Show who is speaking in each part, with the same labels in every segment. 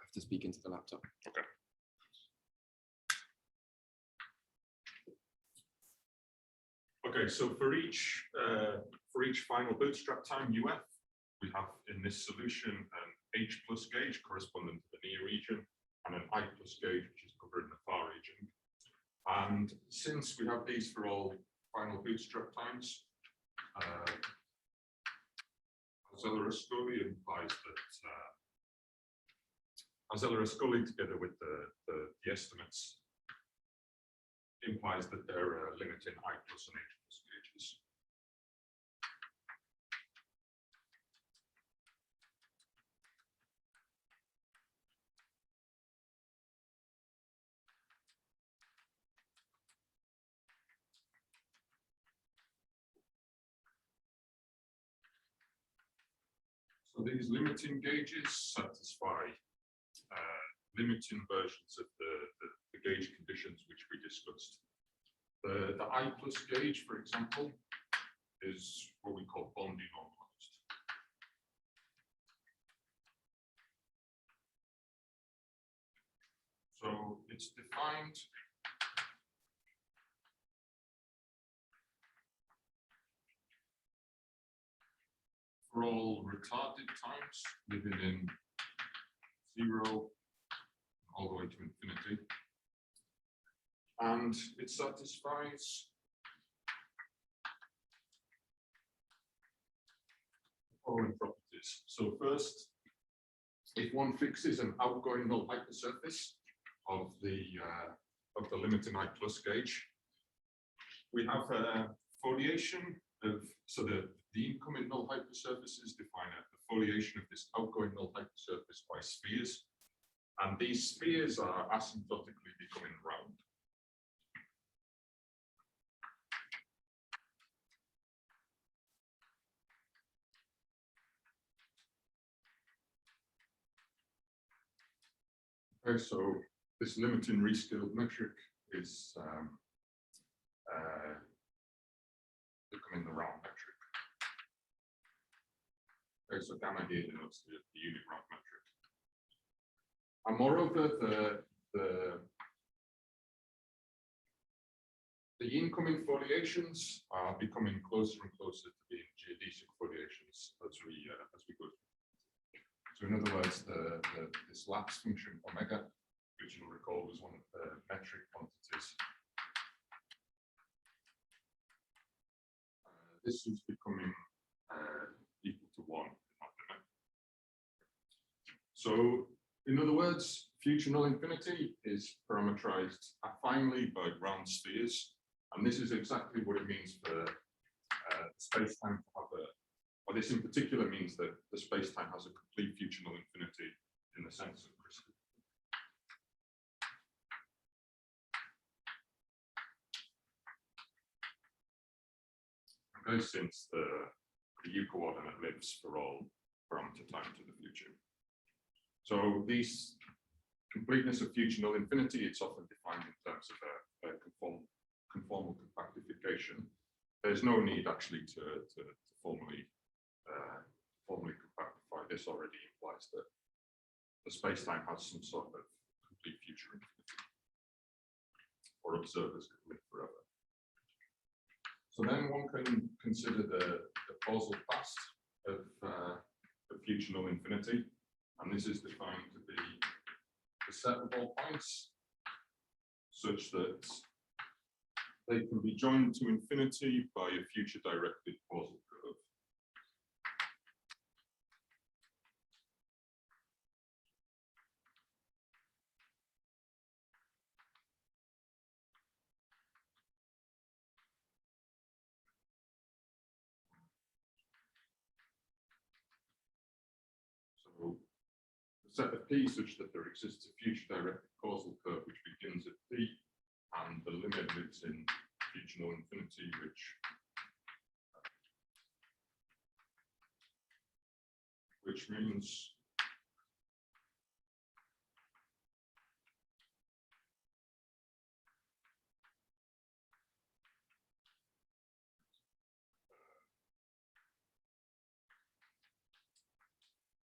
Speaker 1: have to speak into the laptop.
Speaker 2: Okay. Okay, so for each final bootstrap time UF, we have in this solution an H plus gauge corresponding to the near region and an I plus gauge which is covering the far region. And since we have these for all final bootstrap times, Zeller-Ascoli implies that Zeller-Ascoli together with the estimates implies that they're limiting I plus and H plus gauges. So these limiting gauges satisfy limiting versions of the gauge conditions which we discussed. The I plus gauge, for example, is what we call Bondi normalized. So it's defined for all retarded times living in 0 all the way to infinity. And it satisfies the following properties. So first, if one fixes an outgoing null hypersurface of the limiting I plus gauge, we have a foliation of, so the incoming null hypersurfaces define the foliation of this outgoing null hypersurface by spheres, and these spheres are asymptotically becoming round. Okay, so this limiting rescaled metric is becoming the round metric. Okay, so gamma here denotes the unit round metric. And moreover, the incoming foliations are becoming closer and closer to being geodesic foliations as we go through. So in other words, this lapse function omega, which you'll recall was one of the metric quantities, this is becoming equal to 1 in that limit. So in other words, future null infinity is parameterized affinely by round spheres, and this is exactly what it means for space-time to have a. Well, this in particular means that the space-time has a complete future null infinity in the sense of crystal. Okay, since the U coordinate lives for all parameter time to the future. So these completeness of future null infinity, it's often defined in terms of a conformal compactification. There's no need actually to formally compactify. This already implies that the space-time has some sort of complete future infinity, or observers could live forever. So then one can consider the causal past of future null infinity, and this is defined to be the set of all points such that they can be joined to infinity by a future directed causal curve. So the set of P such that there exists a future directed causal curve which begins at P and the limit lives in future null infinity, which means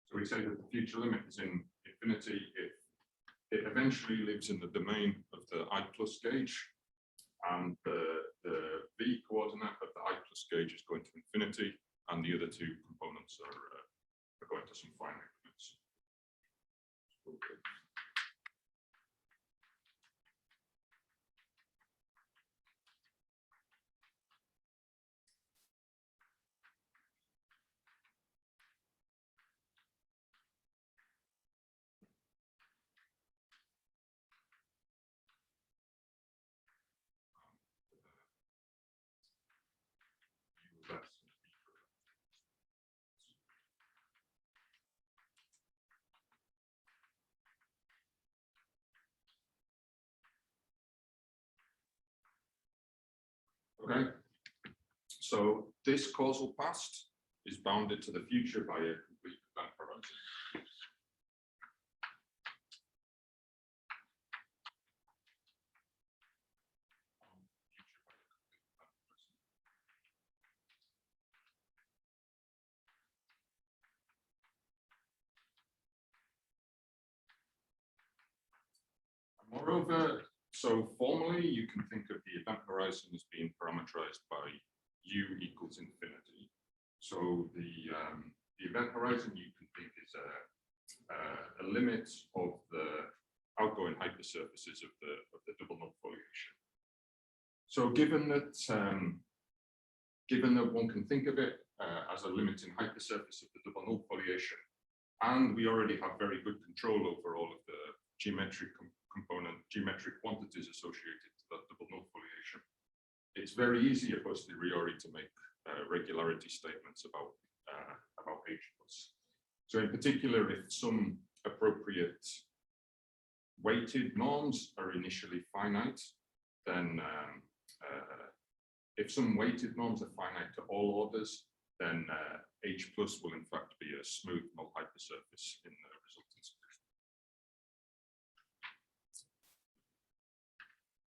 Speaker 2: so we say that the future limit is in infinity if it eventually lives in the domain of the I plus gauge, and the v coordinate of the I plus gauge is going to infinity, and the other two components are going to some finite limits. Okay. Okay, so this causal past is bounded to the future by a complete event horizon. Moreover, so formally, you can think of the event horizon as being parameterized by u equals infinity. So the event horizon you can think is a limit of the outgoing hypersurfaces of the double null foliation. So given that one can think of it as a limiting hypersurface of the double null foliation, and we already have very good control over all of the geometric quantities associated to that double null foliation, it's very easy a posteriori to make regularity statements about H plus. So in particular, if some appropriate weighted norms are initially finite, then if some weighted norms are finite to all orders, then H plus will in fact be a smooth null hypersurface in the resultant solution.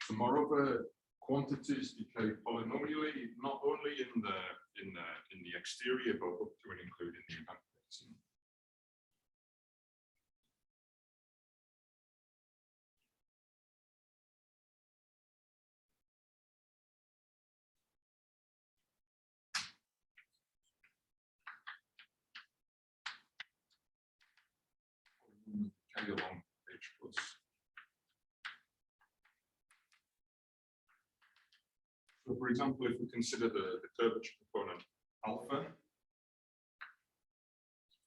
Speaker 2: So moreover, quantities decay polynomially, not only in the exterior, but up to and including the event horizon. Decay along H plus. So for example, if we consider the curvature component alpha,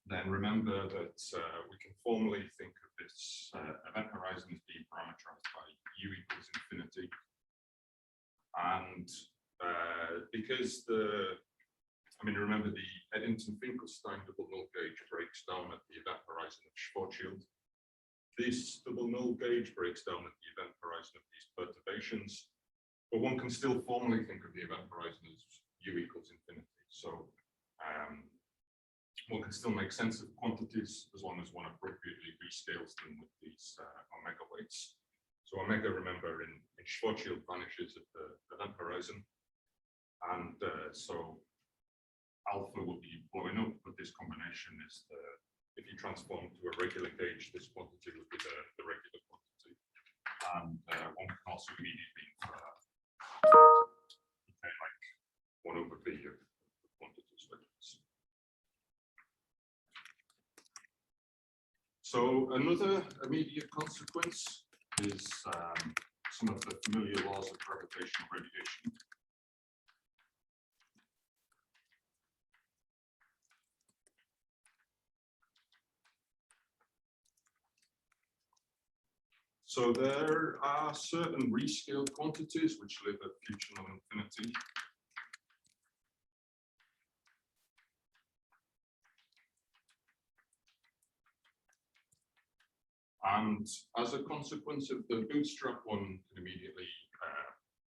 Speaker 2: then remember that we can formally think of this event horizon as being parameterized by u equals infinity. And because remember the Eddington-Finkelstein double null gauge breaks down at the event horizon of Schwarzschild. This double null gauge breaks down at the event horizon of these perturbations. But one can still formally think of the event horizon as u equals infinity. So one can still make sense of quantities as long as one appropriately rescales them with these omega weights. So omega, remember, in Schwarzschild vanishes at the event horizon. And so alpha will be blowing up, but this combination is if you transform to a regular gauge, this quantity would be the regular quantity. And one can also immediately infer like 1 over v of quantities like this. So another immediate consequence is some of the familiar laws of gravitational radiation. So there are certain rescaled quantities which live at future non-infinity. And as a consequence of the bootstrap, one can immediately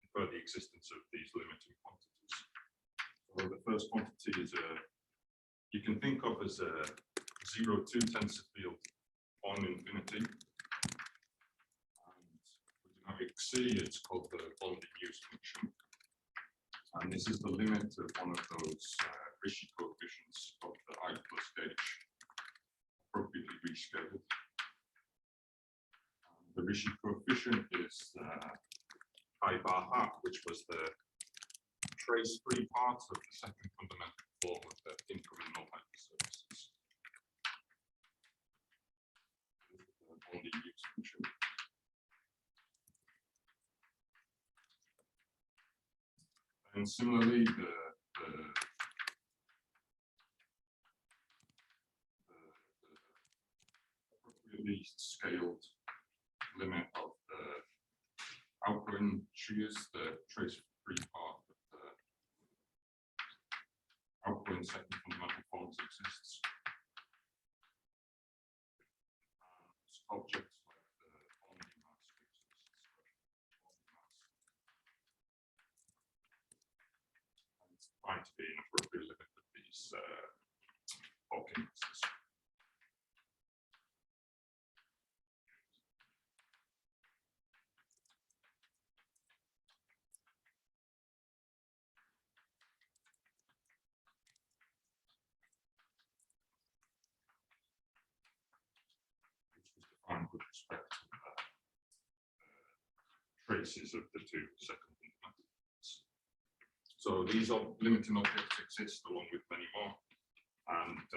Speaker 2: infer the existence of these limiting quantities. So the first quantity is you can think of as a 0-2 tensor field on infinity. C, it's called the bond-in-use function. And this is the limit of one of those Ricci coefficients of the I plus gauge, appropriately rescaled. bar hat, which was the trace-free part of the second fundamental form of the incoming null hypersurfaces. On the use function. And similarly, the appropriately scaled limit of the outgoing shears, the trace-free part of the outgoing second fundamental forms exists. Objects like the bonding mass exists. And it's trying to be an appropriate limit of these bulking masses. With respect to the traces of the two second fundamentals. So these limiting objects exist along with many more, and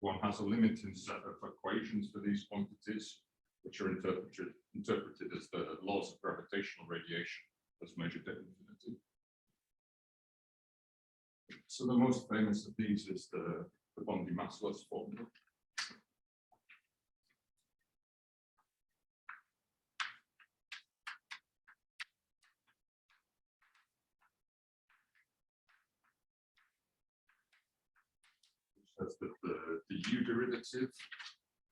Speaker 2: one has a limiting set of equations for these quantities, which are interpreted as the laws of gravitational radiation as measured at infinity. So the most famous of these is the Bondi-Massless formula. Says that the U derivative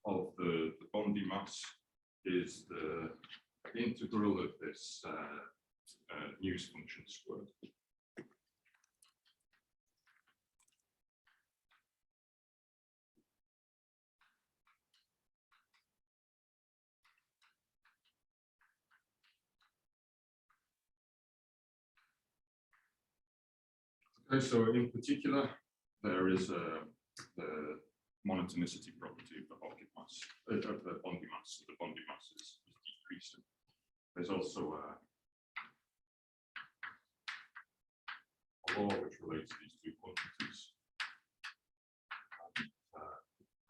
Speaker 2: of the Bondi mass is the integral of this News function squared. Okay, so in particular, there is the monotonicity property of the Bondi mass, of the Bondi mass. So the Bondi mass is decreasing. There's also a law which relates these two quantities.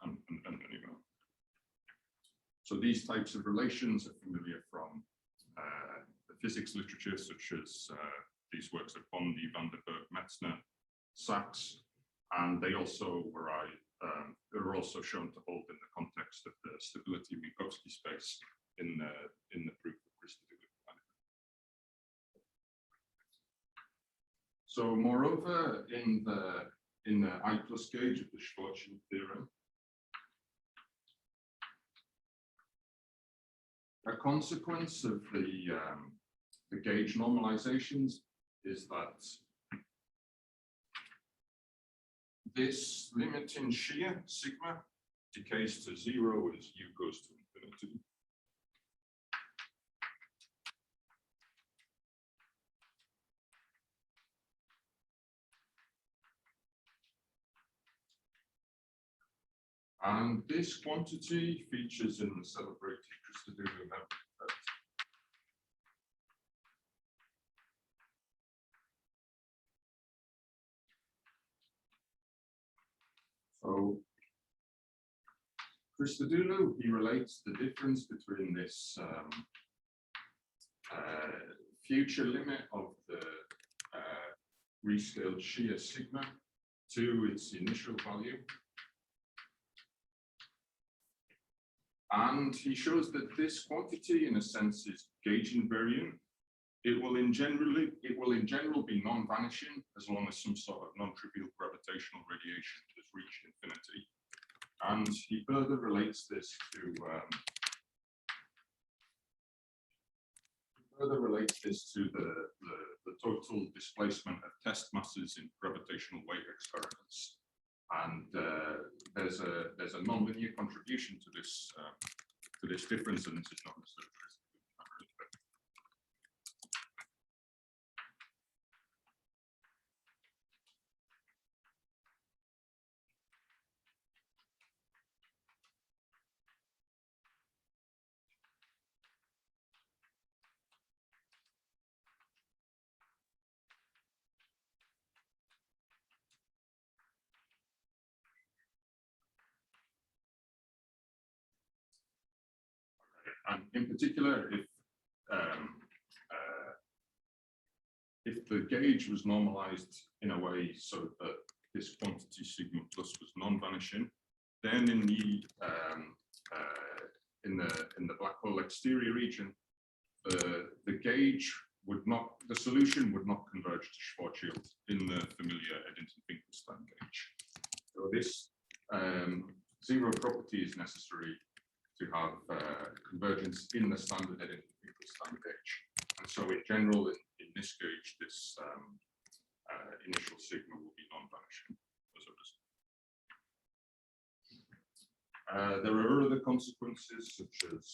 Speaker 2: And anyway. So these types of relations are familiar from the physics literature, such as these works of Bondi, van der Berg, Metzner, Sachs. And they also were also shown to hold in the context of the stability Minkowski space in the proof of Christodoulou. So, moreover, in the I plus gauge of the Schwarzschild theorem, a consequence of the gauge normalizations is that this limiting shear, sigma, decays to 0 as u goes to infinity. And this quantity features in the celebrated Christodoulou effect. So Christodoulou, he relates the difference between this future limit of the rescaled shear sigma to its initial value. And he shows that this quantity, in a sense, is gauge invariant. It will in general be non-vanishing as long as some sort of non-trivial gravitational radiation has reached infinity. And he further relates this to the total displacement of test masses in gravitational wave experiments. And there's a nonlinear contribution to this difference, and this is not necessarily. And in particular, if the gauge was normalized in a way so that this quantity sigma plus was non-vanishing, then in the black hole exterior region, the gauge would not, the solution would not converge to Schwarzschild in the familiar Eddington-Finkelstein gauge. So this zero property is necessary to have convergence in the standard Eddington-Finkelstein gauge. And so in general, in this gauge, this initial sigma will be non-vanishing as a result. There are other consequences, such as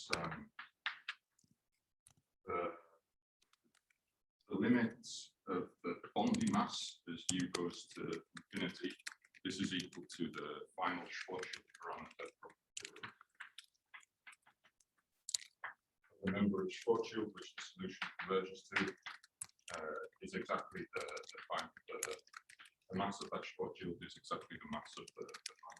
Speaker 2: the limits of the Bondi mass as u goes to infinity. This is equal to the final Schwarzschild parameter from the theorem. Remember, Schwarzschild, which the solution converges to, is exactly the mass of that Schwarzschild is exactly the mass of the final.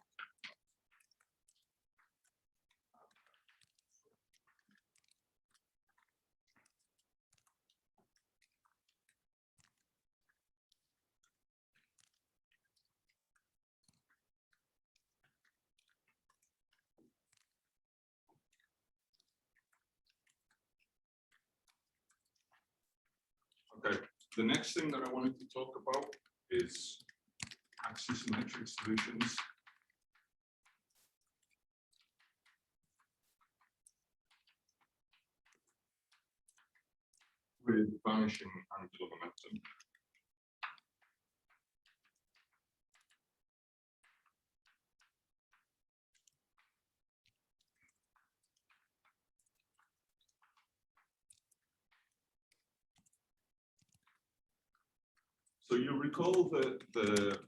Speaker 2: Okay, the next thing that I wanted to talk about is axisymmetric solutions. With vanishing angular momentum. So you recall that the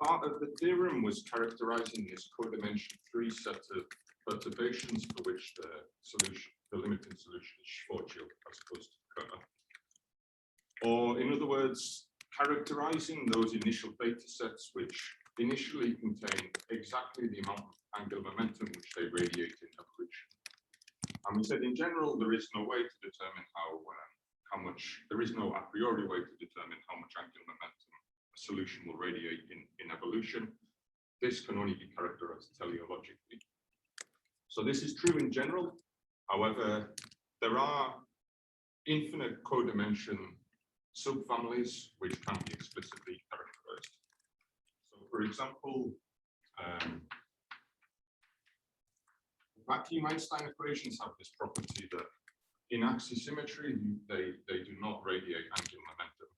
Speaker 2: part of the theorem was characterizing this codimension 3 set of perturbations for which the solution, the limiting solution is Schwarzschild as opposed to Kerr. Or in other words, characterizing those initial data sets which initially contain exactly the amount of angular momentum which they radiate in evolution. And we said in general, there is no way to determine how much, there is no a priori way to determine how much angular momentum a solution will radiate in evolution. This can only be characterized teleologically. So this is true in general. However, there are infinite codimension subfamilies which can be explicitly characterized. So for example, vacuum Einstein equations have this property that in axisymmetry, they do not radiate angular momentum.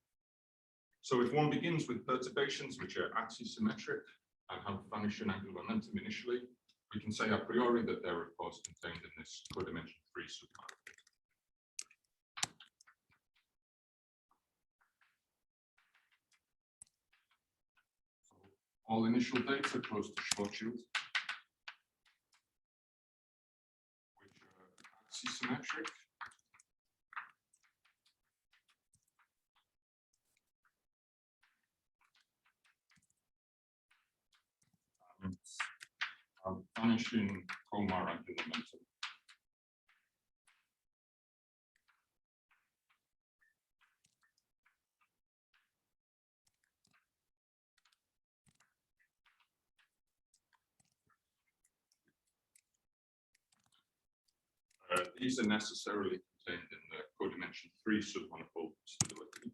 Speaker 2: So if one begins with perturbations which are axisymmetric and have vanishing angular momentum initially, we can say a priori that they're of course contained in this codimension 3 submanifold. So all initial data close to Schwarzschild, which are axisymmetric. Vanishing Komar angular momentum. These are necessarily contained in the codimension 3 submanifold stability.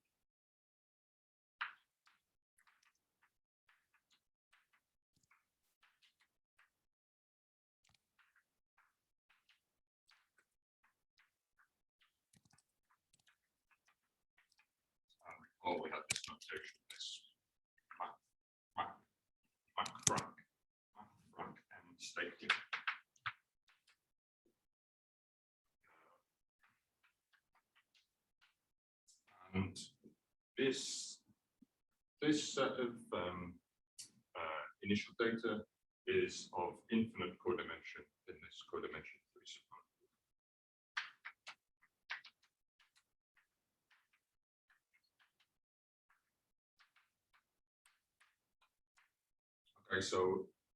Speaker 2: Oh, we had this notation, this Frank and stated. And this set of initial data is of infinite codimension in this codimension 3 submanifold. Okay, so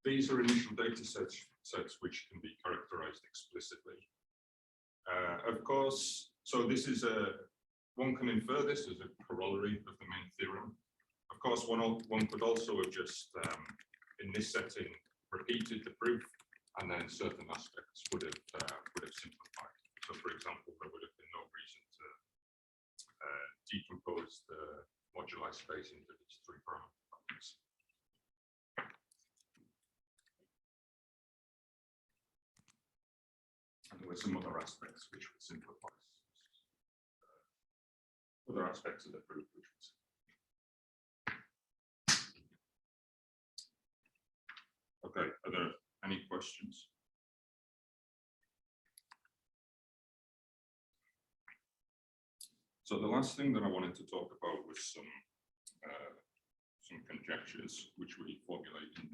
Speaker 2: these are initial data sets sets which can be characterized explicitly. Of course, so this is one can infer this as a corollary of the main theorem. Of course, one could also have just, in this setting, repeated the proof, and then certain aspects would have simplified. So, for example, there would have been no reason to decompose the moduli space into these three parameter families. And there were some other aspects which would simplify. Other aspects of the proof which would simplify. Okay, are there any questions? So the last thing that I wanted to talk about was some conjectures which we formulate in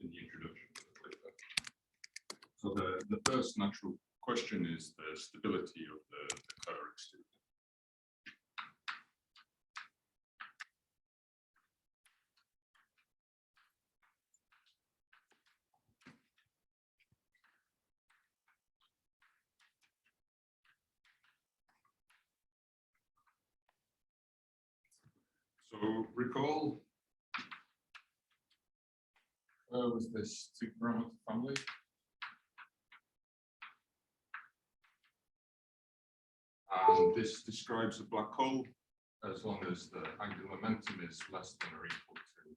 Speaker 2: the introduction to the paper. So the first natural question is the stability of the Kerr exterior. So recall, was this two-parameter family? And this describes a black hole as long as the angular momentum is less than or equal to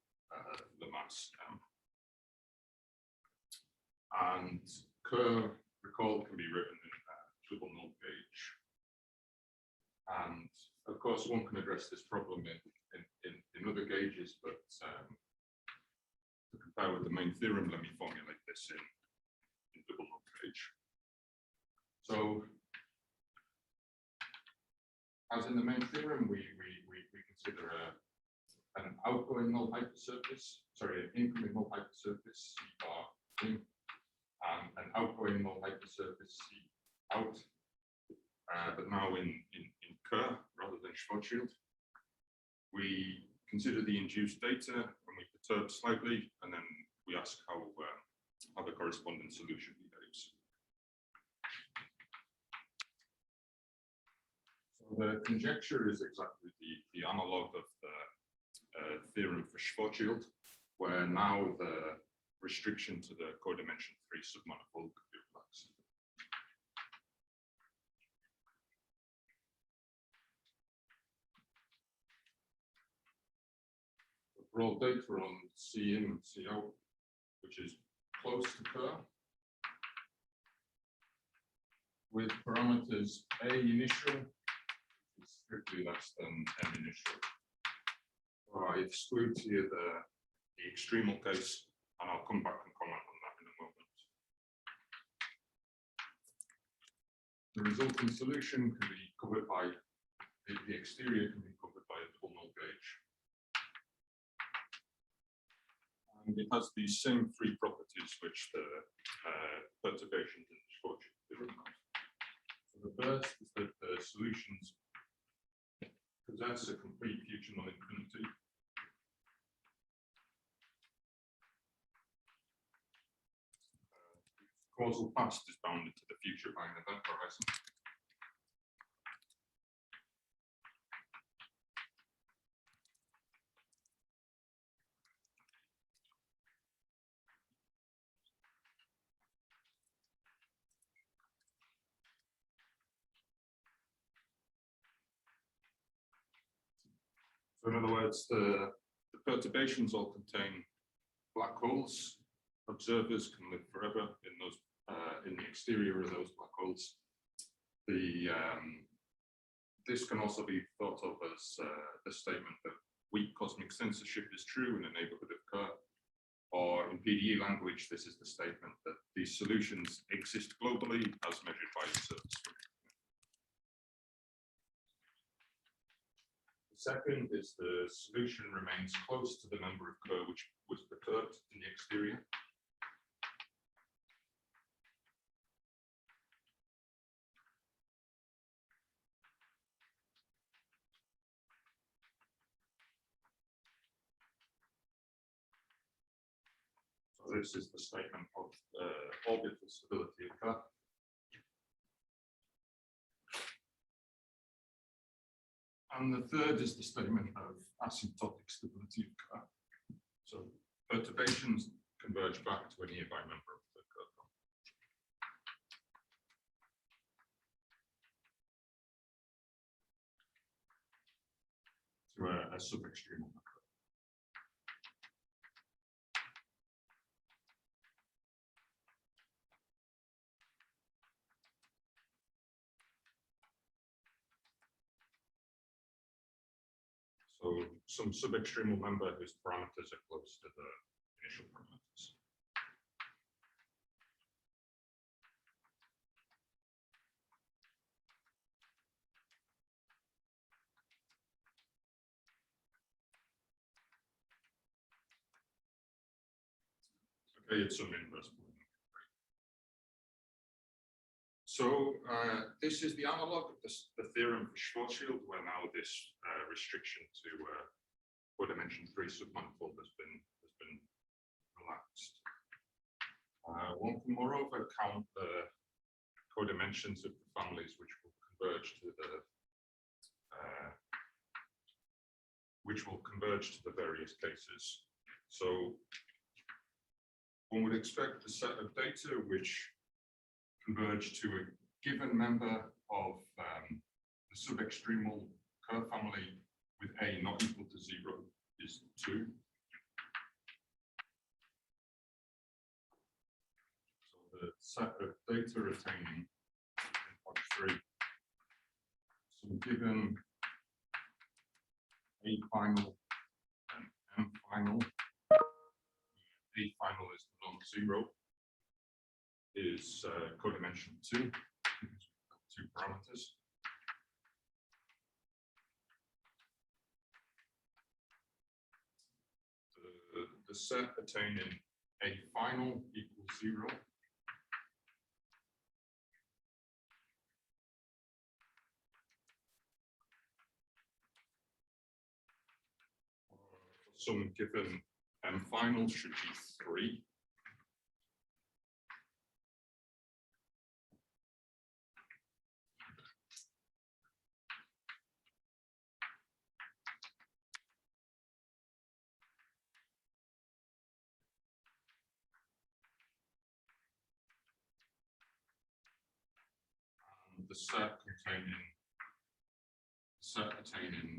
Speaker 2: the mass m. And Kerr, recall, can be written in double null gauge. And of course, one can address this problem in other gauges, but to compare with the main theorem, let me formulate this in double null gauge. So, as in the main theorem, we consider an outgoing null hypersurface, sorry, an incoming null hypersurface, C bar in, and an outgoing null hypersurface, C out, but now in Kerr rather than Schwarzschild. We consider the induced data and we perturb slightly, and then we ask how the corresponding solution behaves. So the conjecture is exactly the analog of the theorem for Schwarzschild, where now the restriction to the codimension 3 submanifold could be relaxed. For all data on C in and C out, which is close to Kerr, with parameters A initial, which is strictly less than M initial. So I exclude here the extremal case, and I'll come back and comment on that in a moment. The resulting solution can be covered by, the exterior can be covered by a double null gauge. And it has these same three properties which the perturbations in the Schwarzschild theorem have. So the first is that the solutions possess a complete future non-infinity. Causal past is bounded to the future by an event horizon. So in other words, the perturbations all contain black holes. Observers can live forever in those in the exterior of those black holes. This can also be thought of as the statement that weak cosmic censorship is true in a neighborhood of Kerr, or in PDE language, this is the statement that these solutions exist globally as measured by observers. The second is the solution remains close to the member of Kerr which was perturbed in the exterior. this is the statement of orbital stability of Kerr. And the third is the statement of asymptotic stability of Kerr. So perturbations converge back to a nearby member of the Kerr family. To a sub-extremal member. So some sub-extremal member whose parameters are close to the initial parameters. Okay, it's some inverse polynomial. So this is the analog of the theorem for Schwarzschild, where now this restriction to codimension 3 submanifold has been relaxed. One can moreover count the codimensions of the families which will converge to the various cases. So one would expect a set of data which converge to a given member of the sub-extremal Kerr family with A not equal to 0 is 2. So the set of data retaining in point 3, some given A final and M final. A final is non-zero, is codimension 2, because we've got 2 parameters. The set attaining A final equals 0. Some given M final should be 3. And the set attaining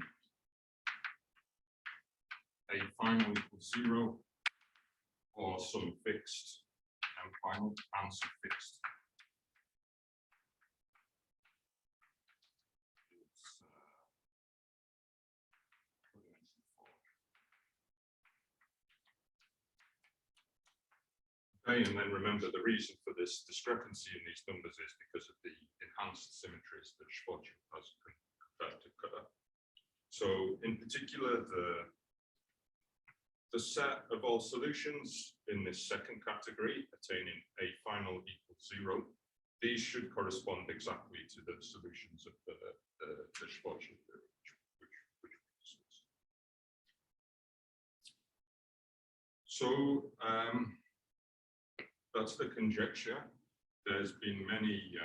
Speaker 2: A final equals 0, or some fixed M final and some fixed. Okay, and then remember the reason for this discrepancy in these numbers is because of the enhanced symmetries that Schwarzschild has compared to Kerr. So in particular, the set of all solutions in this second category attaining A final equals 0, these should correspond exactly to the solutions of the Schwarzschild theorem, which we discussed. So that's the conjecture. There's been many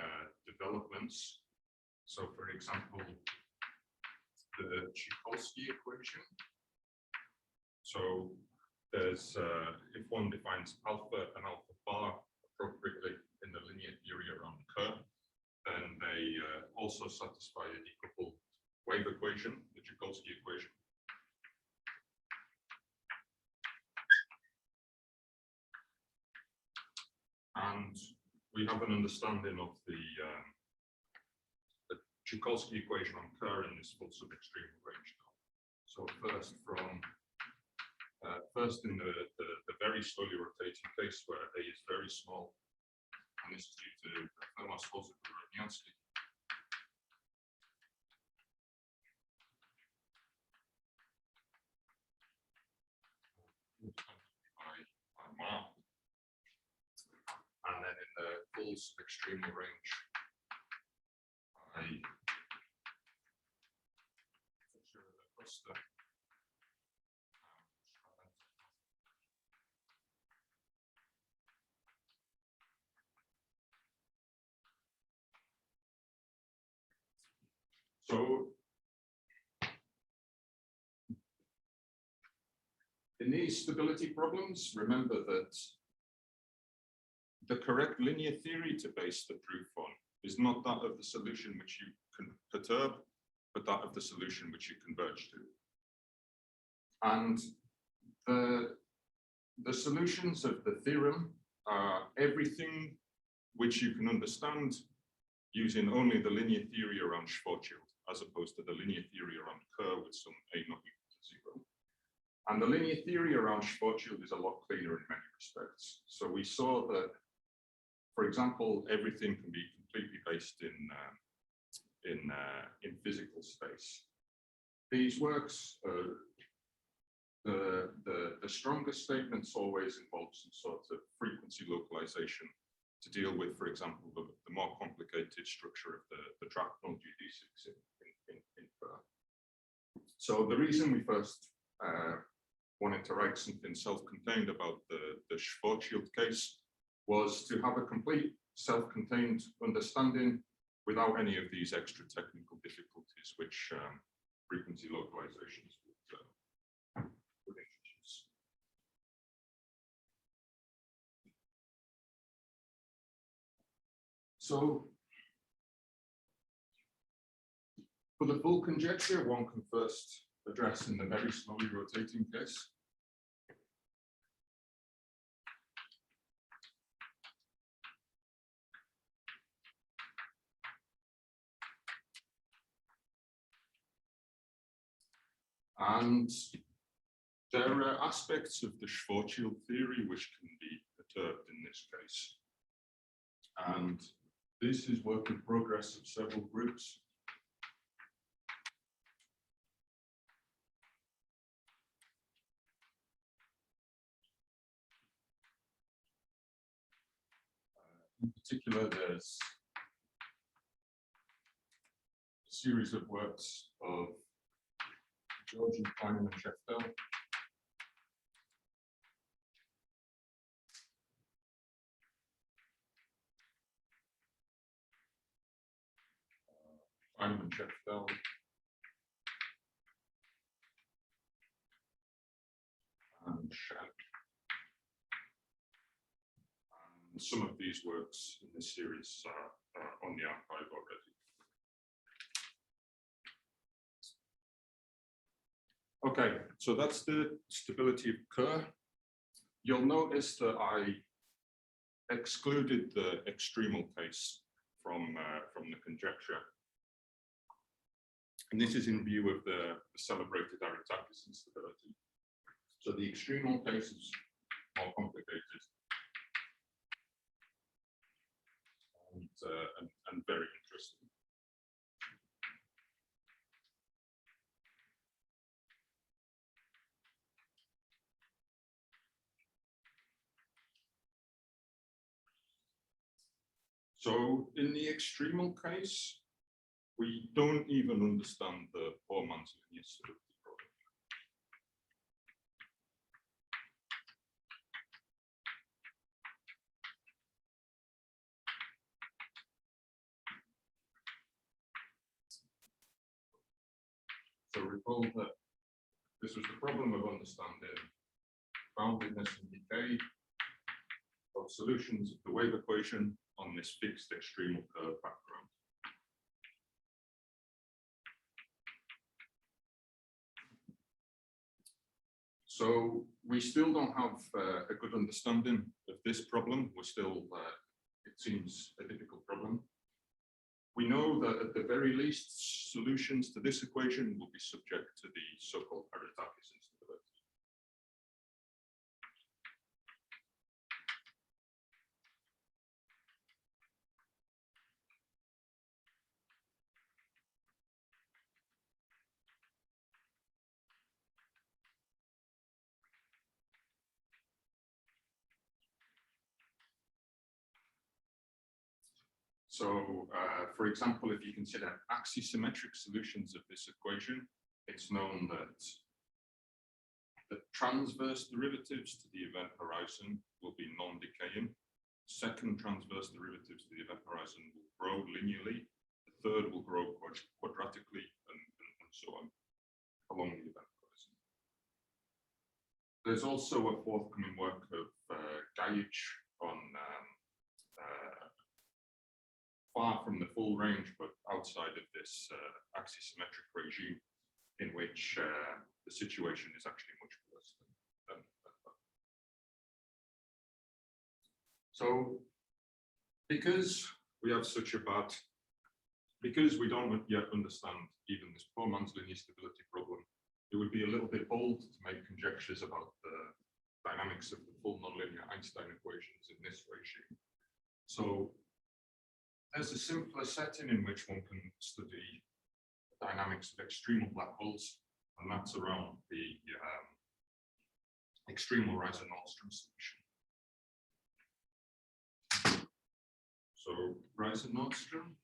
Speaker 2: developments. So for example, the Tchaikovsky equation. So there's, if one defines alpha and alpha bar appropriately in the linear theory around Kerr, then they also satisfy a decoupled wave equation, the Tchaikovsky equation. And we have an understanding of the Tchaikovsky equation on Kerr in this full sub-extremal range now. So first in the very slowly rotating case where A is very small, and this is due to Dafermos, Holzegel, Rodnianski. By Mark. And then in the full sub-extremal range, I cluster. In these stability problems, remember that the correct linear theory to base the proof on is not that of the solution which you can perturb, but that of the solution which you converge to. And the solutions of the theorem are everything which you can understand using only the linear theory around Schwarzschild, as opposed to the linear theory around Kerr with some a not equal to 0. And the linear theory around Schwarzschild is a lot cleaner in many respects. So we saw that, for example, everything can be completely based in physical space. These works, the strongest statements always involve some sort of frequency localization to deal with, for example, the more complicated structure of the Drachnol GD6 in Kerr. So the reason we first wanted to write something self-contained about the Schwarzschild case was to have a complete self-contained understanding without any of these extra technical difficulties which frequency localizations would introduce. So for the full conjecture, one can first address in the very slowly rotating case. And there are aspects of the Schwarzschild theory which can be perturbed in this case. And this is work in progress of several groups. In particular, there's a series of works of George and Feynman and Scheftel. Feynman and Scheftel. And Schad. And some of these works in this series are on the archive already. Okay, so that's the stability of Kerr. You'll notice that I excluded the extremal case from the conjecture. And this is in view of the celebrated Aretakis instability. So the extremal case is more complicated and very interesting. So in the extremal case, we don't even understand the poor man's linear stability problem. So recall that this was the problem of understanding boundedness and decay of solutions of the wave equation on this fixed extremal curve background. So we still don't have a good understanding of this problem. We're still, it seems a difficult problem. We know that at the very least, solutions to this equation will be subject to the so-called Aretakis instability. So, for example, if you consider axisymmetric solutions of this equation, it's known that the transverse derivatives to the event horizon will be non-decaying. Second transverse derivatives to the event horizon will grow linearly. The third will grow quadratically, and so on along the event horizon. There's also a forthcoming work of Gajic on far from the full range, but outside of this axisymmetric regime, in which the situation is actually much worse than that. So, because we have such a bad, because we don't yet understand even this poor man's linear stability problem, it would be a little bit bold to make conjectures about the dynamics of the full nonlinear Einstein equations in this regime. So there's a simpler setting in which one can study the dynamics of extremal black holes, and that's around the extremal Reiser-Nordström solution. So Reiser-Nordström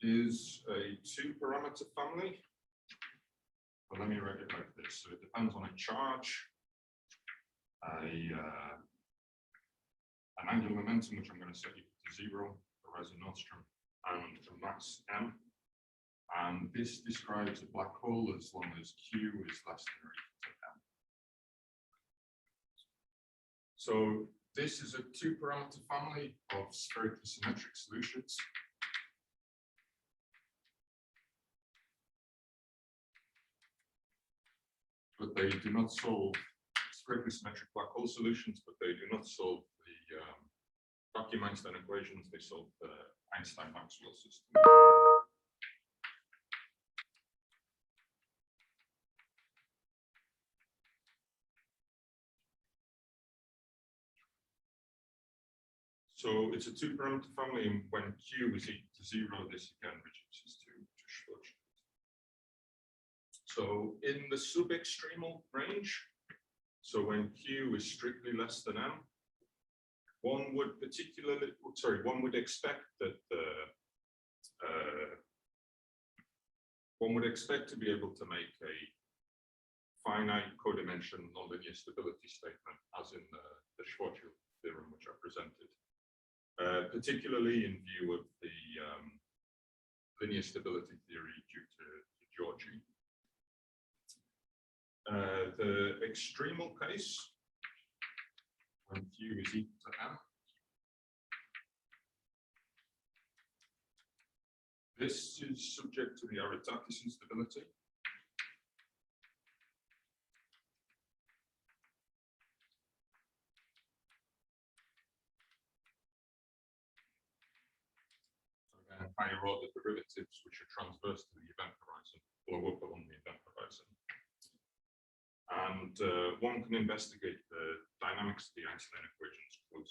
Speaker 2: is a two-parameter family. But let me write it like this. So it depends on a charge, an angular momentum, which I'm going to set equal to 0 for Reiser-Nordström, and a mass m. And this describes a black hole as long as q is less than or equal to m. So this is a two-parameter family of spherically symmetric solutions. But they do not solve spherically symmetric black hole solutions, but they do not solve the vacuum Einstein equations, they solve the Einstein-Maxwell system. So it's a two-parameter family, and when q is equal to 0, this again reduces to Schwarzschild. So in the sub-extremal range, so when q is strictly less than m, one would expect that one would expect to be able to make a finite codimension nonlinear stability statement, as in the Schwarzschild theorem, which I presented, particularly in view of the linear stability theory due to Georgi. The extremal case, when q is equal to m, this is subject to the Aritakis instability. So again, higher order derivatives which are transverse to the event horizon blow up along the event horizon. And one can investigate the dynamics of the Einstein equations close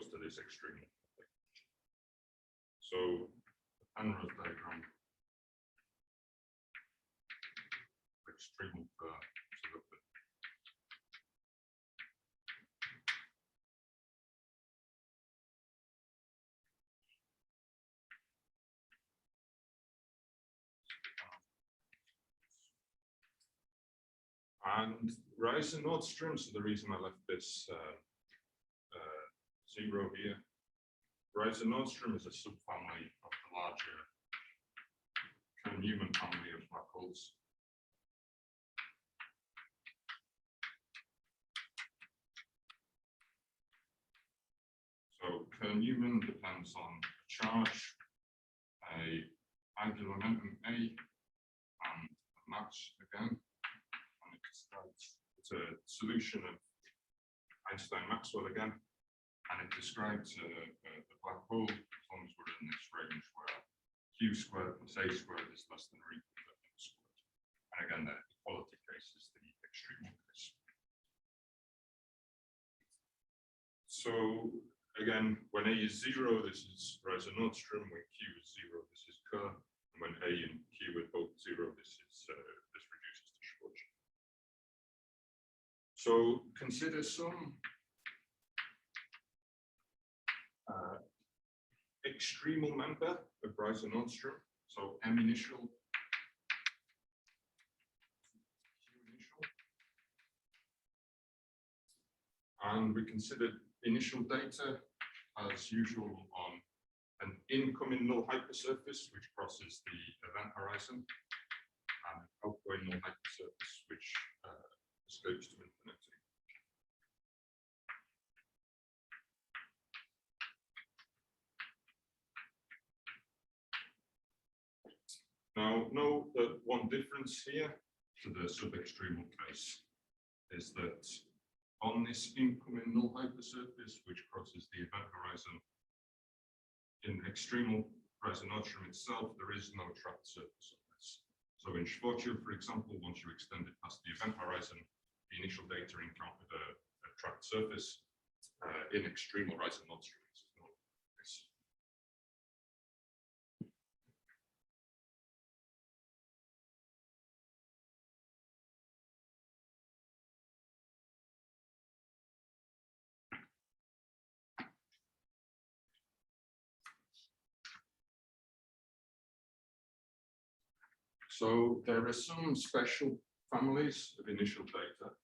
Speaker 2: to this extreme. So the Penrose diagram, extremal and Reiser-Nordström, so the reason I left this 0 here, Reiser-Nordström is a subfamily of the larger Kern-Newman family of black holes. So Kern-Newman depends on a charge, a angular momentum A, and a mass again. It's a solution of Einstein-Maxwell again, and it describes the black hole as long as we're in this range where q squared plus a squared is less than or equal to m squared. And again, the equality case is the extremal case. So again, when a is 0, this is Reiser-Nordström. When q is 0, this is Kerr. And when a and q are both 0, this reduces to Schwarzschild. So consider some extremal member of Reiser-Nordström. So m initial, q initial. And we considered initial data as usual on an incoming null hypersurface which crosses the event horizon, and an outgoing null hypersurface which escapes to infinity. Now, note that one difference here to the subextremal case is that on this incoming null hypersurface, which crosses the event horizon, in extremal Horizon-Nordstrom itself, there is no trapped surface on this. So in Schwarzschild, for example, once you extend it past the event horizon, the initial data encountered a trapped surface. In extremal Horizon-Nordstrom, this is not this. So there are some special families of initial data.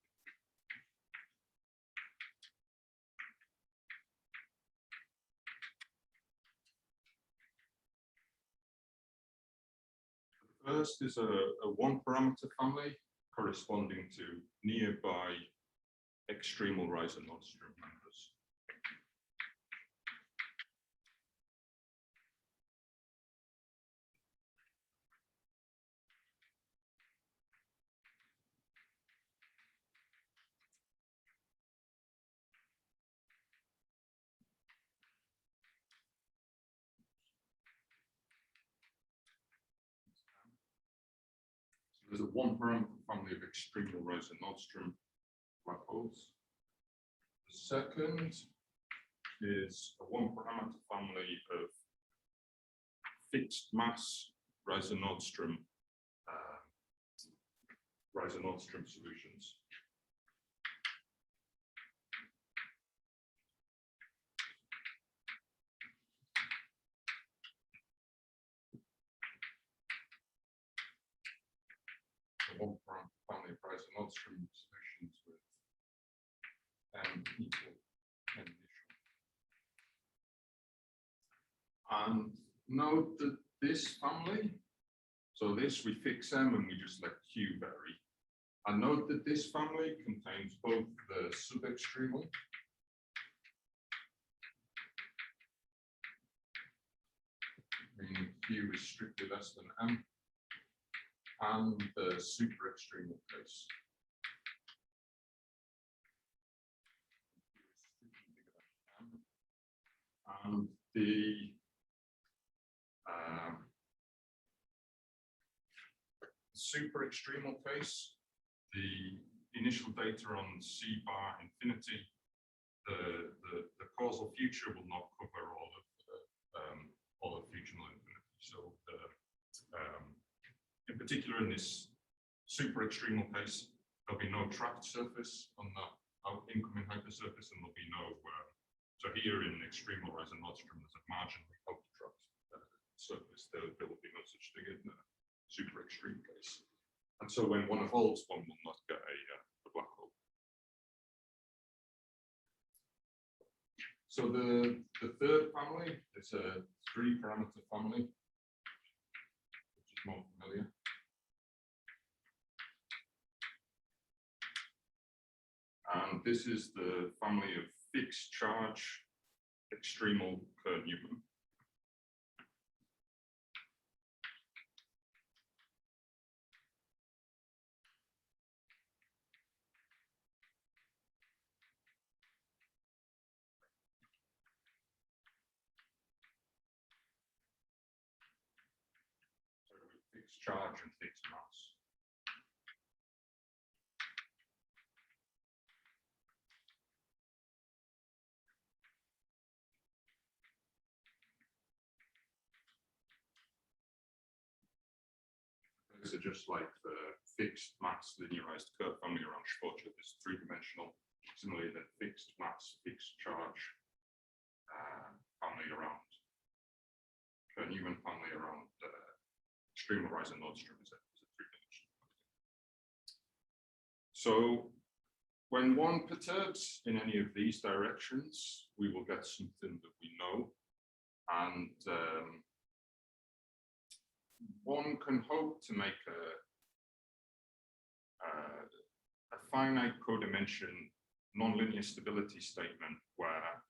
Speaker 2: The first is a one-parameter family corresponding to nearby extremal Horizon-Nordstrom members. There's a one-parameter family of extremal Horizon-Nordstrom black holes. The second is a one-parameter family of fixed mass Horizon-Nordstrom solutions. One family of Horizon-Nordstrom solutions with m equal n initial. And note that this family, so this we fix m and we just let q vary. And note that this family contains both the subextremal meaning q is strictly less than m, and the superextremal case. And the superextremal case, the initial data on C bar infinity, the causal future will not cover all of functional infinity. So in particular, in this superextremal case, there'll be no trapped surface on that incoming hypersurface, and there'll be no. So here in extremal Horizon-Nordstrom, there's a marginally trapped surface. There will be no such thing in the super extreme case. And so when one evolves, one will not get a black hole. So the third family is a 3-parameter family, which is more familiar. And this is the family of fixed charge extremal Kerr-Newton. So fixed charge and fixed mass. These are just like the fixed mass linearized curve family around Schwarzschild, this 3-dimensional. Similarly, the fixed mass, fixed charge family around Kerr-Newton family around extreme Horizon-Nordstrom is a 3-dimensional. So when one perturbs in any of these directions, we will get something that we know And one can hope to make a finite codimension nonlinear stability statement where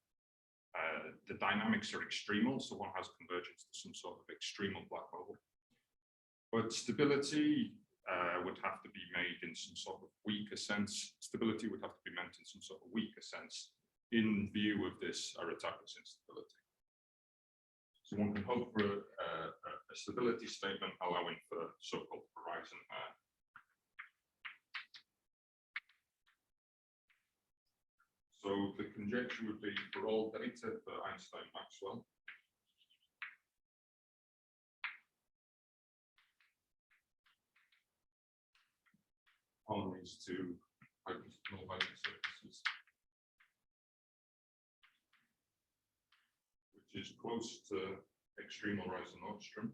Speaker 2: the dynamics are extremal, so one has convergence to some sort of extremal black hole. But stability would have to be made in some sort of weaker sense. Stability would have to be meant in some sort of weaker sense in view of this Aretakis instability. So one can hope for a stability statement allowing for so-called horizon air. So the conjecture would be for all data for Einstein-Maxwell. On these two null-binding surfaces, which is close to extreme horizon Nordstrom.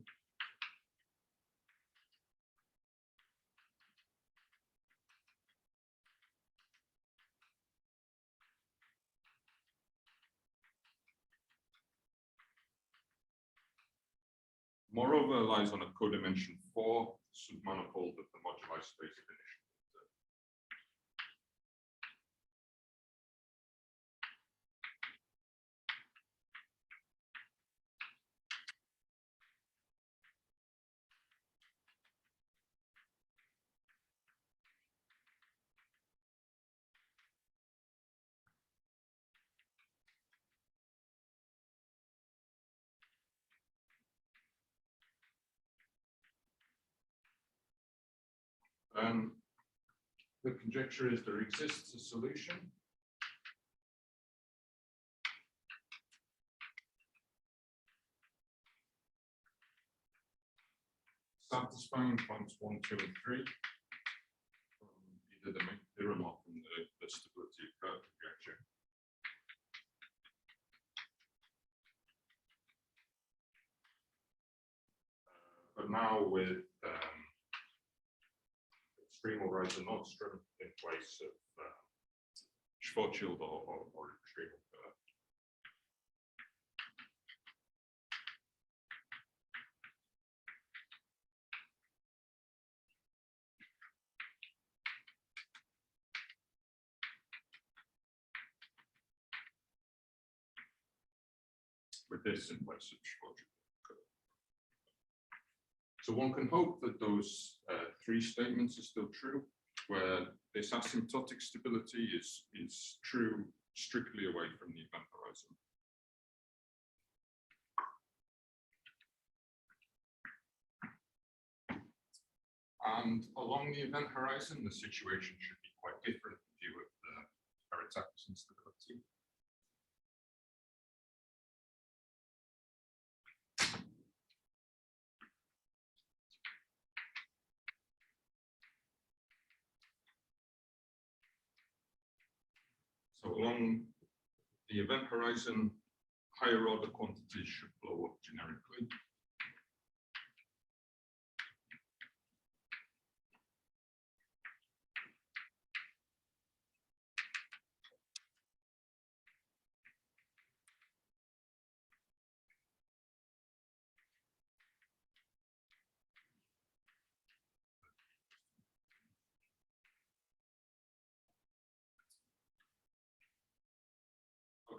Speaker 2: Moreover, lies on a codimension 4 submanifold of the moduli space of initial. The conjecture is there exists a solution satisfying points 1, 2, and 3 from either the theorem or from the stability of curve conjecture. But now with extreme horizon Nordstrom in place of Schwarzschild or extreme curve. With this in place of Schwarzschild. So one can hope that those three statements are still true, where this asymptotic stability is true strictly away from the event horizon. And along the event horizon, the situation should be quite different in view of the Aretakis instability. So along the event horizon, higher order quantities should blow up generically.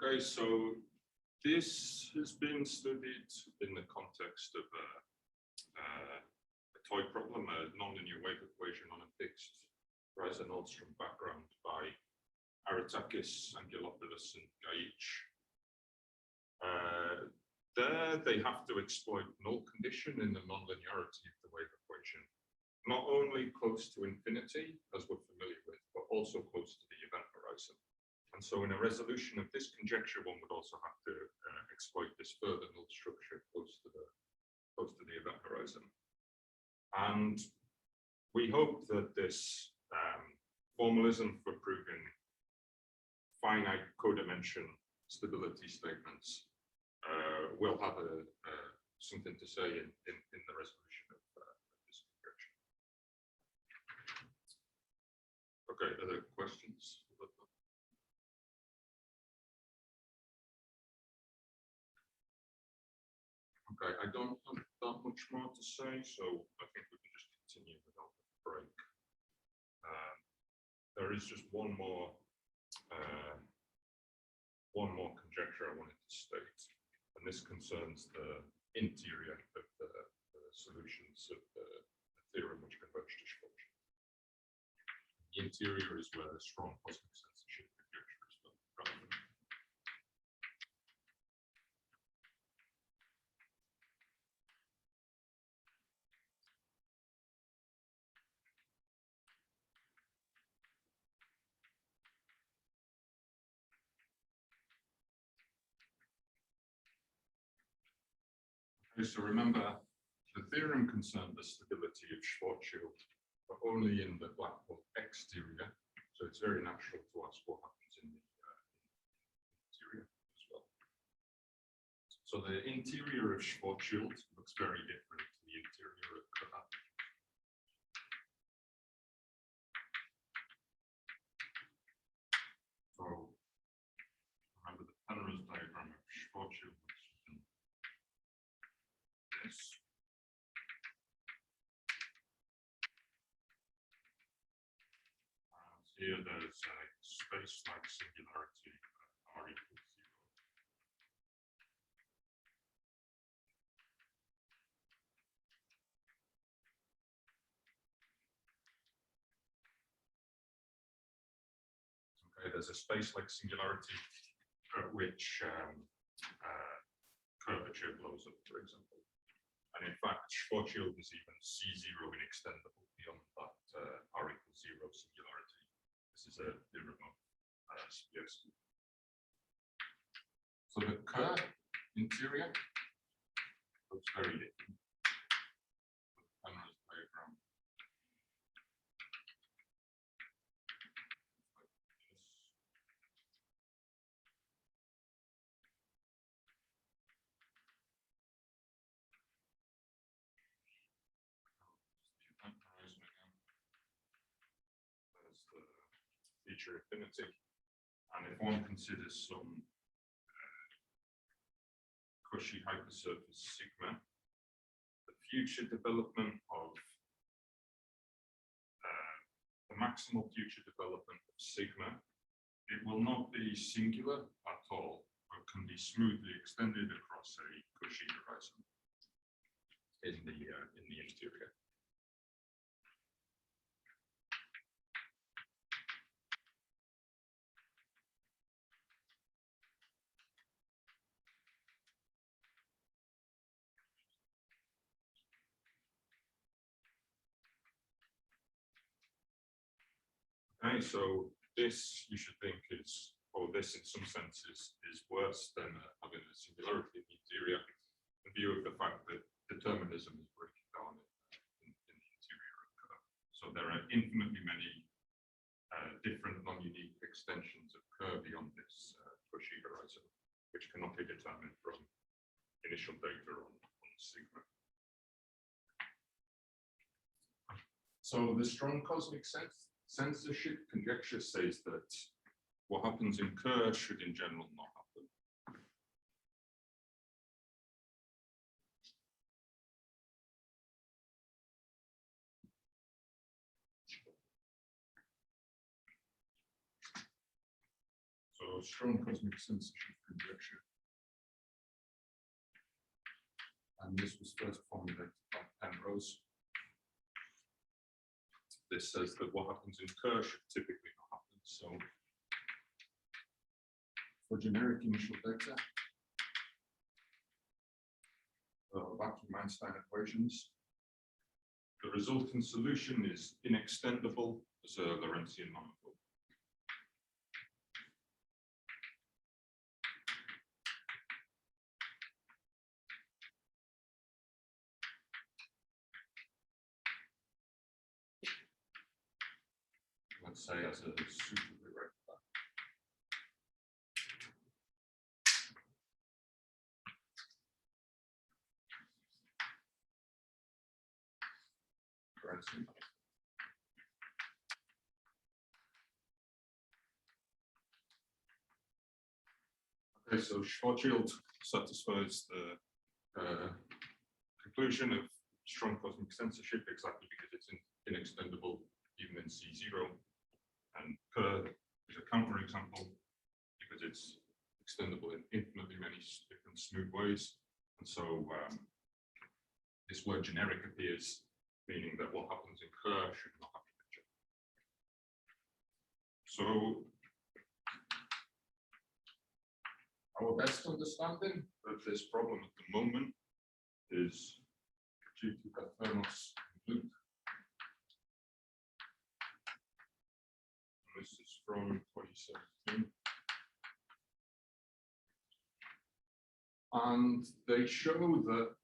Speaker 2: Okay, so this has been studied in the context of a toy problem, a nonlinear wave equation on a fixed horizon Nordstrom background by Aretakis, Angelopoulos, and Gaich. There they have to exploit null condition in the nonlinearity of the wave equation, not only close to infinity, as we're familiar with, but also close to the event horizon. And so in a resolution of this conjecture, one would also have to exploit this further null structure close to the event horizon. And we hope that this formalism for proving finite codimension stability statements will have something to say in the resolution of this conjecture. Okay, other questions? Okay, I don't have that much more to say, so I think we can just continue without a break. There is just one more conjecture I wanted to state, and this concerns the interior of the solutions of the theorem which converge to Schwarzschild. The interior is where the strong cosmic censorship conjecture is relevant. Okay, so remember, the theorem concerned the stability of Schwarzschild, but only in the black hole exterior. So it's very natural to ask what happens in the interior as well. So the interior of Schwarzschild looks very different to the interior of Gustav. So remember the Penrose diagram of Schwarzschild. This. Here there's a space-like singularity R equals 0. Okay, there's a space-like singularity at which curvature blows up, for example. And in fact, Schwarzschild is even C0 inextendable beyond that R equals 0 singularity. This is a theorem of yes. So the Kerr interior looks very different. Penrose diagram. Feature affinity, and if one considers some Cauchy hypersurface sigma, the future development of the maximal future development of sigma, it will not be singular at all, but can be smoothly extended across a Cauchy horizon in the interior. Okay, so this you should think is, or this in some sense is worse than having a singularity in the interior, in view of the fact that determinism is breaking down in the interior of Kerr. So there are infinitely many different non-unique extensions of Kerr beyond this Cauchy horizon, which cannot be determined from initial data on sigma. So the strong cosmic censorship conjecture says that what happens in Kerr should in general not happen. So strong cosmic censorship conjecture. And this was first formulated by Penrose. This says that what happens in Kerr should typically not happen. So for generic initial data, vacuum Einstein equations, the resultant solution is inextendable as a Lorentzian manifold. Let's say as a suitably rectified. Okay, so Schwarzschild satisfies the conclusion of strong cosmic censorship exactly because it's inextendable even in C0. And Kerr is a counterexample because it's extendable in infinitely many different smooth ways. And so this word generic appears, meaning that what happens in Kerr should not happen in J. So our best understanding of this problem at the moment is due to Dafermos conclude. This is from 2017. And they show that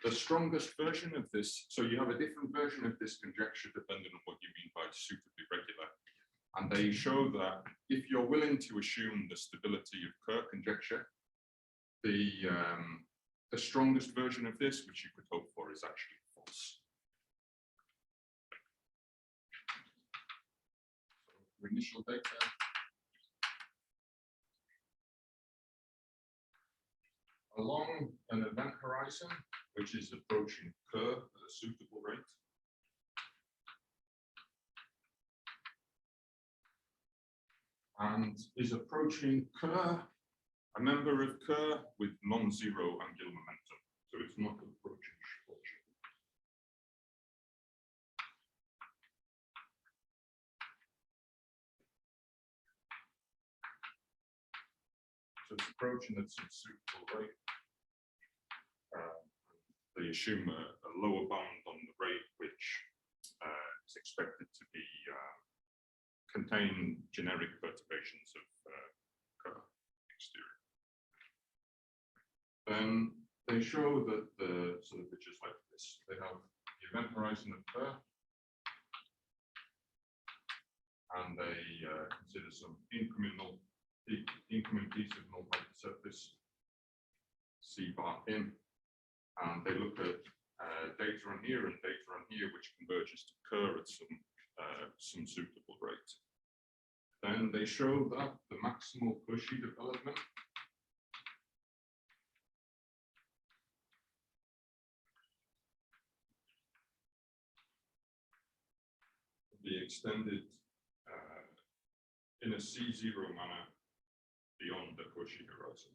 Speaker 2: the strongest version of this, so you have a different version of this conjecture depending on what you mean by suitably regular. And they show that if you're willing to assume the stability of Kerr conjecture, the strongest version of this, which you could hope for, is actually false. So initial data. Along an event horizon, which is approaching Kerr at a suitable rate. And is approaching Kerr, a member of Kerr with non-zero angular momentum. So it's not approaching Schwarzschild. So it's approaching at some suitable rate. They assume a lower bound on the rate, which is expected to be contain generic perturbations of Kerr exterior. Then they show that the sort of pictures like this. They have the event horizon of Kerr, and they consider some increment P signal by the surface, C bar in, and they look at data on here and data on here, which converges to Kerr at some suitable rate. Then they show that the maximal Cauchy development will be extended in a C0 manner beyond the Cauchy horizon.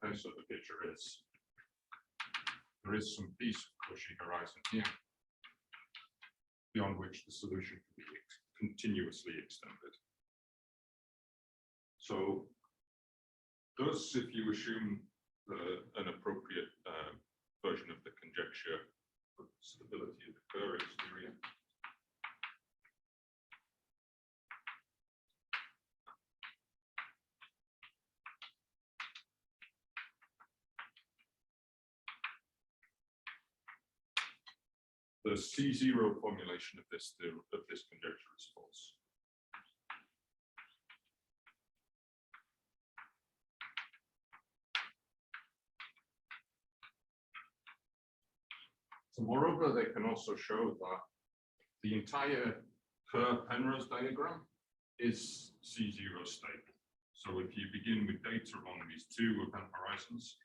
Speaker 2: And so the picture is, there is some piece of Cauchy horizon here, beyond which the solution can be continuously extended. So thus, if you assume an appropriate version of the conjecture of stability of the Kerr exterior, the C0 formulation of this conjecture is false. So moreover, they can also show that the entire Kerr-Penrose diagram is C0 stable. So if you begin with data on these two event horizons,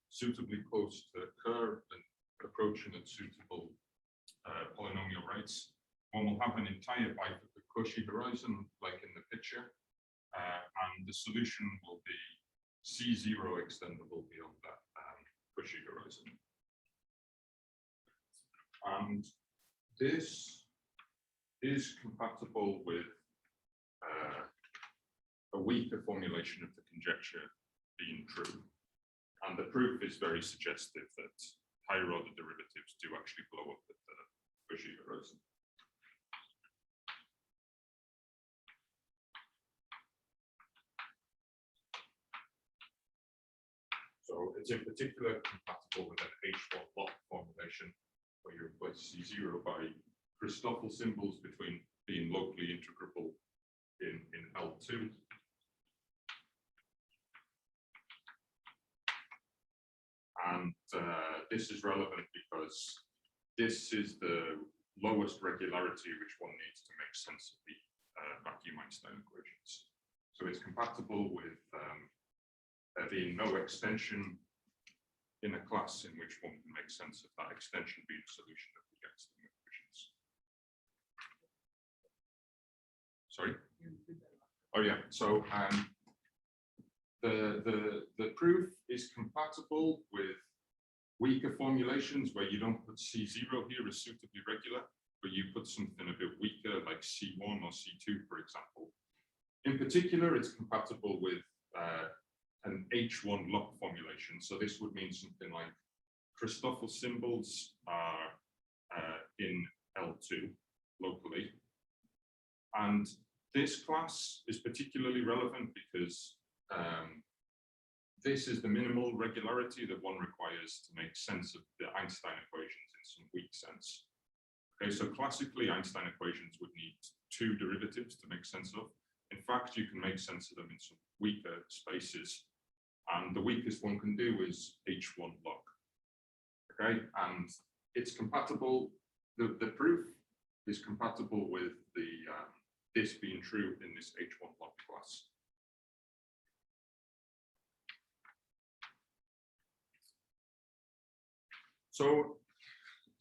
Speaker 2: suitably close to Kerr and approaching at suitable polynomial rates, one will have an entire bifurcated Cauchy horizon, like in the picture, and the solution will be C0 extendable beyond that Cauchy horizon. And this is compatible with a weaker formulation of the conjecture being true. And the proof is very suggestive that higher order derivatives do actually blow up at the Cauchy horizon. So it's in particular compatible with an H1 block formulation, where you replace C0 by Christoffel symbols between being locally integrable in L2. And this is relevant because this is the lowest regularity which one needs to make sense of the vacuum Einstein equations. So it's compatible with there being no extension in a class in which one can make sense of that extension being a solution of the Einstein equations. Sorry? Oh yeah, so the proof is compatible with weaker formulations where you don't put C0 here as suitably regular, but you put something a bit weaker like C1 or C2, for example. In particular, it's compatible with an H1 lock formulation. So this would mean something like Christoffel symbols are in L2 locally. And this class is particularly relevant because this is the minimal regularity that one requires to make sense of the Einstein equations in some weak sense. Okay, so classically, Einstein equations would need two derivatives to make sense of. In fact, you can make sense of them in some weaker spaces. And the weakest one can do is H1 log. Okay, and it's compatible, the proof is compatible with the this being true in this H1 log class. So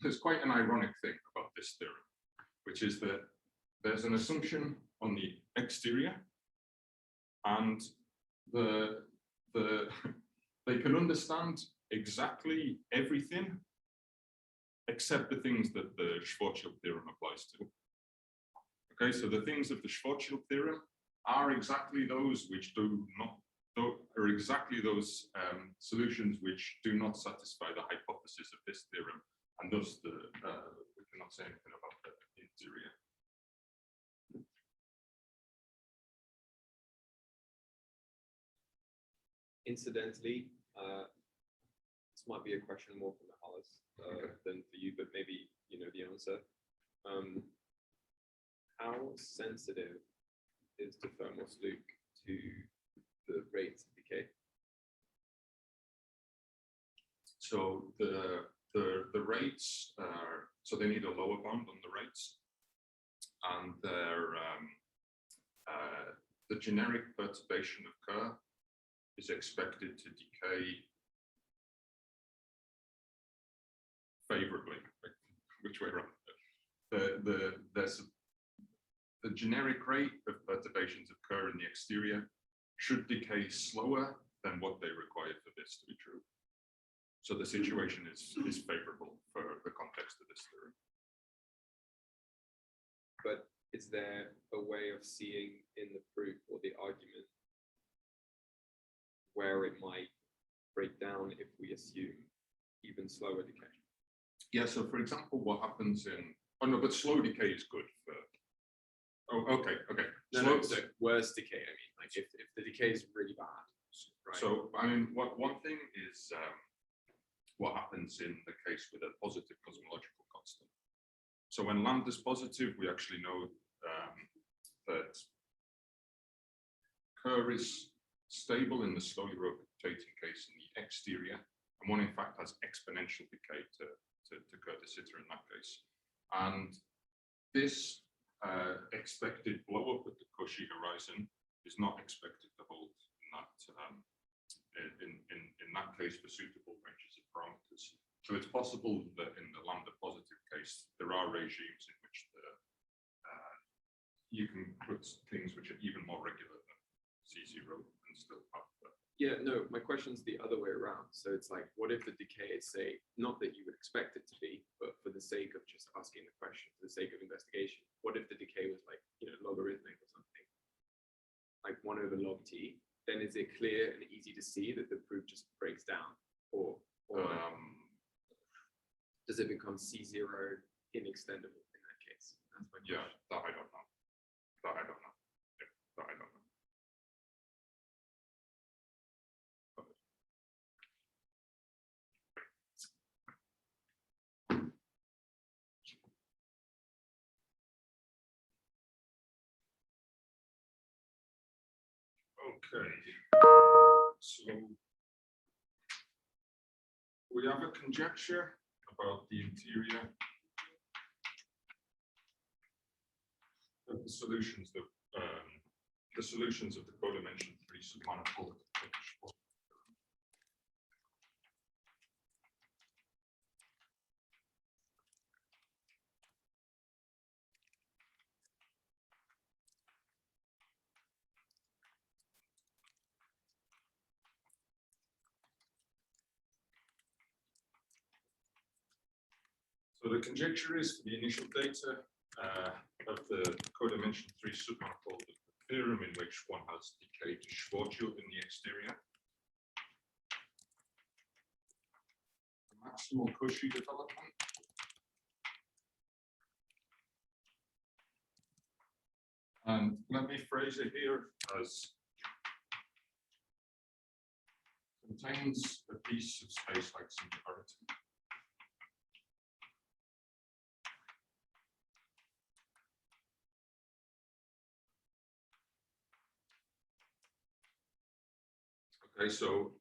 Speaker 2: there's quite an ironic thing about this theorem, which is that there's an assumption on the exterior, and they can understand exactly everything except the things that the Schwarzschild theorem applies to. Okay, so the things of the Schwarzschild theorem are exactly those which do not, are exactly those solutions which do not satisfy the hypothesis of this theorem, and thus we cannot say anything about the interior.
Speaker 1: Incidentally, this might be a question more for Mihalis than for you, but maybe you know the answer. How sensitive is Dafermos loop to the rates of decay?
Speaker 2: So the rates are, so they need a lower bound on the rates, and they're the generic perturbation of Kerr is expected to decay favorably. Which way around? The generic rate of perturbations of Kerr in the exterior should decay slower than what they require for this to be true. So the situation is favorable for the context of this theorem.
Speaker 1: But is there a way of seeing in the proof or the argument where it might break down if we assume even slower decay?
Speaker 2: Yeah, so for example, what happens in, oh no, but slow decay is good for, oh, okay.
Speaker 1: No, so worse decay, I mean, like if the decay is really bad, right?
Speaker 2: So, I mean, one thing is what happens in the case with a positive cosmological constant. So when lambda's positive, we actually know that Kerr is stable in the slowly rotating case in the exterior, and one in fact has exponential decay to Kerr de Sitter in that case. And this expected blow up at the Cauchy horizon is not expected to hold in that in that case for suitable ranges of parameters. So it's possible that in the lambda positive case there are regimes in which you can put things which are even more regular than C0 and still have that.
Speaker 1: Yeah, no, my question's the other way around. So it's like, what if the decay is, say, not that you would expect it to be, but for the sake of just asking the question, for the sake of investigation, what if the decay was like, you know, logarithmic or something, like 1 over log t? Then is it clear and easy to see that the proof just breaks down, or does it become C0 inextendable in that case? That's my question.
Speaker 2: Yeah, that I don't know. That I don't know. Yeah, that I don't know. Okay, so we have a conjecture about the interior of the solutions of the codimension 3 submanifold. So the conjecture is for the initial data of the codimension 3 submanifold of the theorem in which one has decay to Schwarzschild in the exterior. The maximal Cauchy development. And let me phrase it here as contains a piece of space-like singularity. Okay, so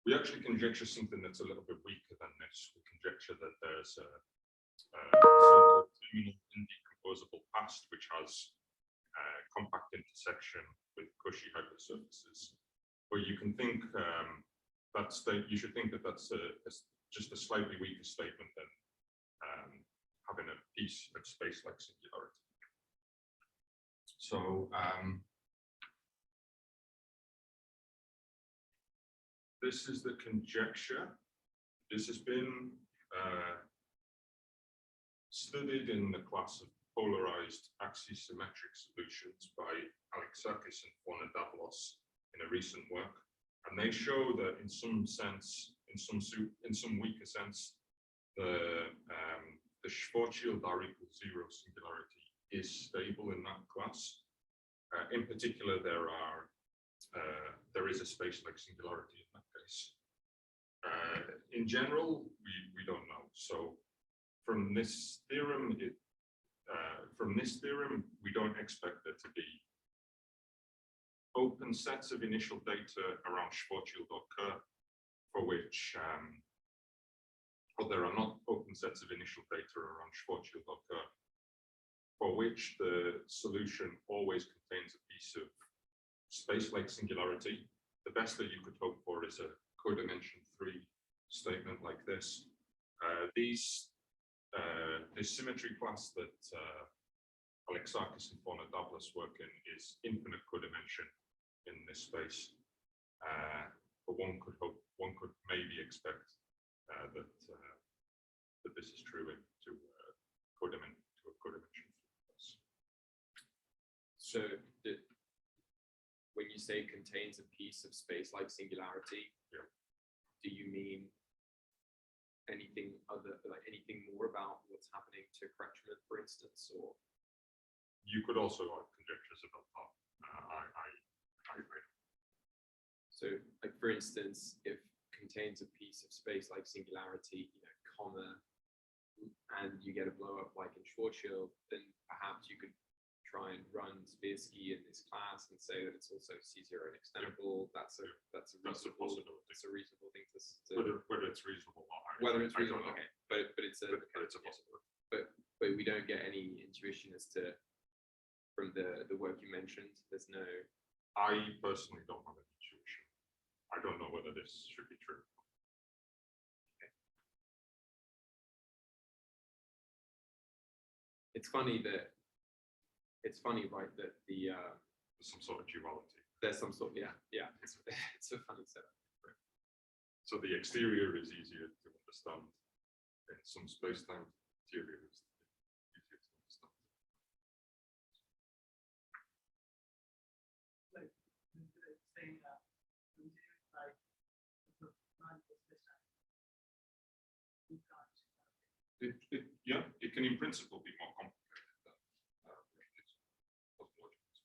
Speaker 2: we actually conjecture something that's a little bit weaker than this. We conjecture that there's a so-called terminal indecomposable past which has compact intersection with Cauchy hypersurfaces. But you can think you should think that that's just a slightly weaker statement than having a piece of space-like singularity. So this is the conjecture. This has been studied in the class of polarized axisymmetric solutions by Alexakis and Dafermos in a recent work, and they show that in some sense, in some weaker sense, the Schwarzschild R equals 0 singularity is stable in that class. In particular, there is a space-like singularity in that case. In general, we don't know. So from this theorem, we don't expect there to be open sets of initial data around Schwarzschild occur, for which, or there are not open sets of initial data around Schwarzschild occur, for which the solution always contains a piece of space-like singularity. The best that you could hope for is a codimension 3 statement like this. This symmetry class that Alexakis and Dafermos work in is infinite codimension in this space. But one could maybe expect that this is true to a codimension class.
Speaker 1: So when you say contains a piece of space-like singularity,
Speaker 2: yeah,
Speaker 1: do you mean anything more about what's happening to Kretschmann, for instance, or?
Speaker 2: You could also have conjectures about that.
Speaker 1: So, like for instance, if contains a piece of space-like singularity, comma, and you get a blow-up like in Schwarzschild, then perhaps you could try and run Spearsky in this class and say that it's also C0 and extendable. That's a reasonable thing to
Speaker 2: whether it's reasonable or not.
Speaker 1: Whether it's
Speaker 2: I
Speaker 1: reasonable,
Speaker 2: don't know.
Speaker 1: okay, but it's a
Speaker 2: possibility.
Speaker 1: But we don't get any intuition as to from the work you mentioned. There's no.
Speaker 2: I personally don't have an intuition. I don't know whether this should be true.
Speaker 1: Okay. It's funny, right, that
Speaker 2: There's some sort of duality.
Speaker 1: There's some sort, yeah. It's a funny setup.
Speaker 2: Right. So the exterior is easier to understand, and some space-time interior is easier to understand. It can in principle be more complicated than cosmological.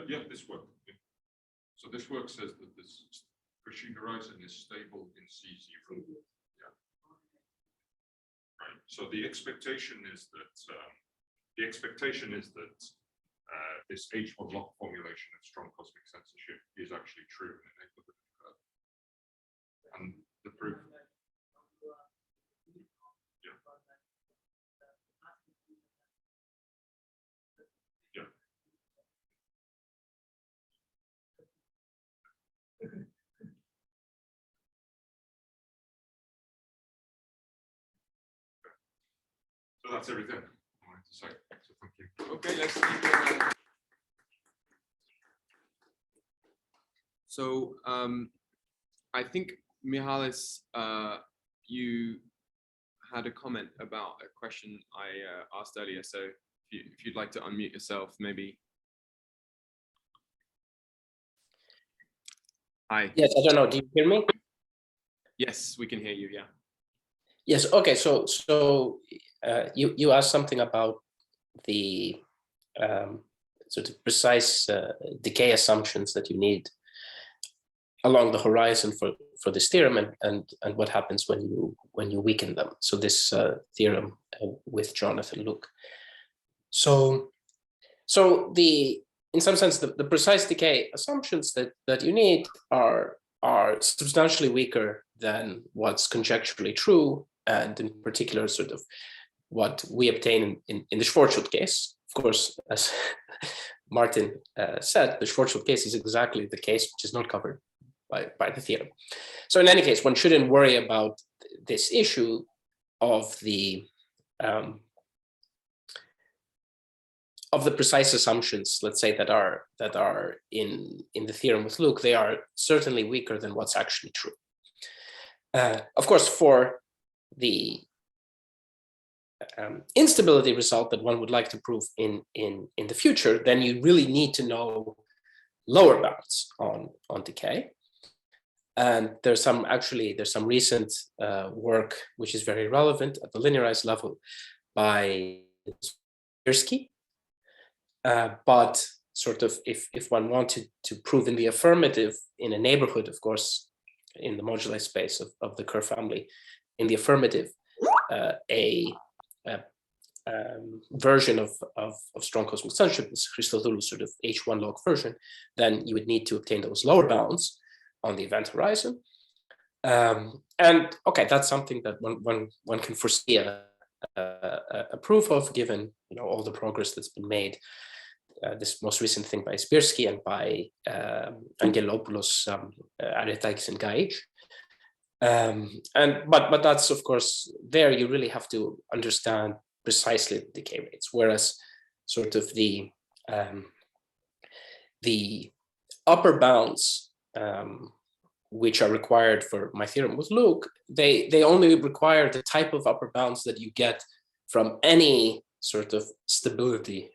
Speaker 2: Yeah, this work. So this work says that this Cauchy horizon is stable in C0. Yeah. Right. So the expectation is that this H1 lock formulation of strong cosmic censorship is actually true in an equilibrium curve. And the proof. Yeah. Yeah. So that's everything I wanted to say. So thank you.
Speaker 1: Okay, let's. So I think Mihalis, you had a comment about a question I asked earlier. So if you'd like to unmute yourself, maybe. Hi.
Speaker 3: Yes, I don't know. Do you hear me?
Speaker 1: Yes, we can hear you. Yeah.
Speaker 3: Yes. Okay. So you asked something about the sort of precise decay assumptions that you need along the horizon for this theorem, and what happens when you weaken them. So this theorem with Jonathan Luke. So in some sense the precise decay assumptions that you need are substantially weaker than what's conjecturally true, and in particular sort of what we obtain in the Schwarzschild case. Of course, as Martin said, the Schwarzschild case is exactly the case which is not covered by the theorem. So in any case, one shouldn't worry about this issue of the precise assumptions, let's say, that are in the theorem with Luke. They are certainly weaker than what's actually true. Of course, for the instability result that one would like to prove in the future, then you really need to know lower bounds on decay. And there's some recent work which is very relevant at the linearized level by Schwarzschild. But sort of if one wanted to prove in the affirmative in a neighborhood, of course, in the moduli space of the curve family, in the affirmative, a version of strong cosmic censorship, this Christodoulos sort of H1 log version, then you would need to obtain those lower bounds on the event horizon. And okay, that's something that one can foresee a proof of, given all the progress that's been made. This most recent thing by Schwarzschild and by Angelopoulos, Aretakis, and Gage. But that's, of course, there you really have to understand precisely the decay rates, whereas sort of the upper bounds which are required for my theorem with Luke, they only require the type of upper bounds that you get from any sort of stability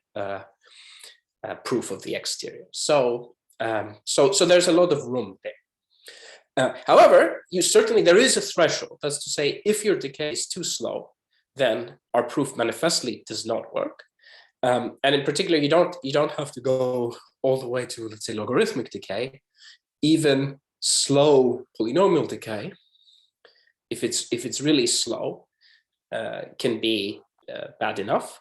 Speaker 3: proof of the exterior. So there's a lot of room there. However, there is a threshold. That's to say, if your decay is too slow, then our proof manifestly does not work. And in particular, you don't have to go all the way to, let's say, logarithmic decay. Even slow polynomial decay, if it's really slow, can be bad enough.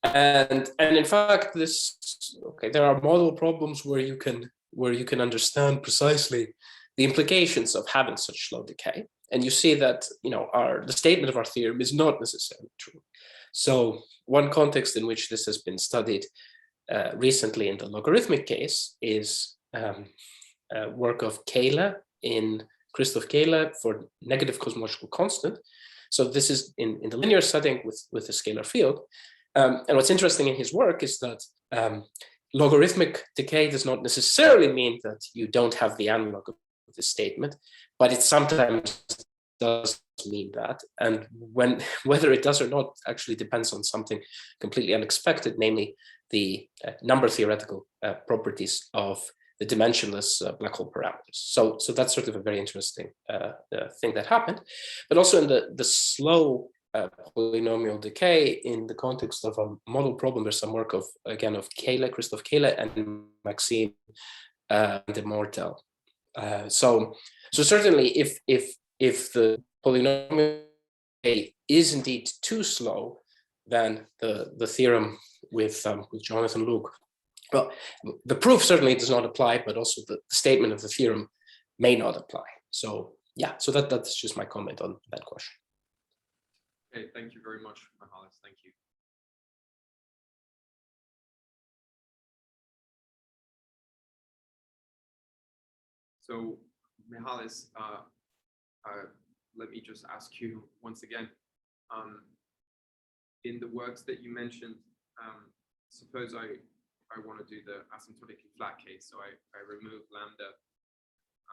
Speaker 3: And in fact, there are model problems where you can understand precisely the implications of having such slow decay, and you see that the statement of our theorem is not necessarily true. So one context in which this has been studied recently in the logarithmic case is work of Christoph Kähle for negative cosmological constant. So this is in the linear setting with a scalar field. And what's interesting in his work is that logarithmic decay does not necessarily mean that you don't have the analog of this statement, but it sometimes does mean that. And whether it does or not actually depends on something completely unexpected, namely the number theoretical properties of the dimensionless black hole parameters. So that's sort of a very interesting thing that happened. But also in the slow polynomial decay, in the context of a model problem, there's some work of Kähle, Christoph Kähle, and Maxime de Mortel. So certainly, if the polynomial decay is indeed too slow, then the theorem with Jonathan Luke, well, the proof certainly does not apply, but also the statement of the theorem may not apply. So yeah, so that's just my comment on that question.
Speaker 1: Okay, thank you very much, Mihalis. Thank you. So Mihalis, let me just ask you once again, in the works that you mentioned, suppose I want to do the asymptotically flat case, so I remove lambda,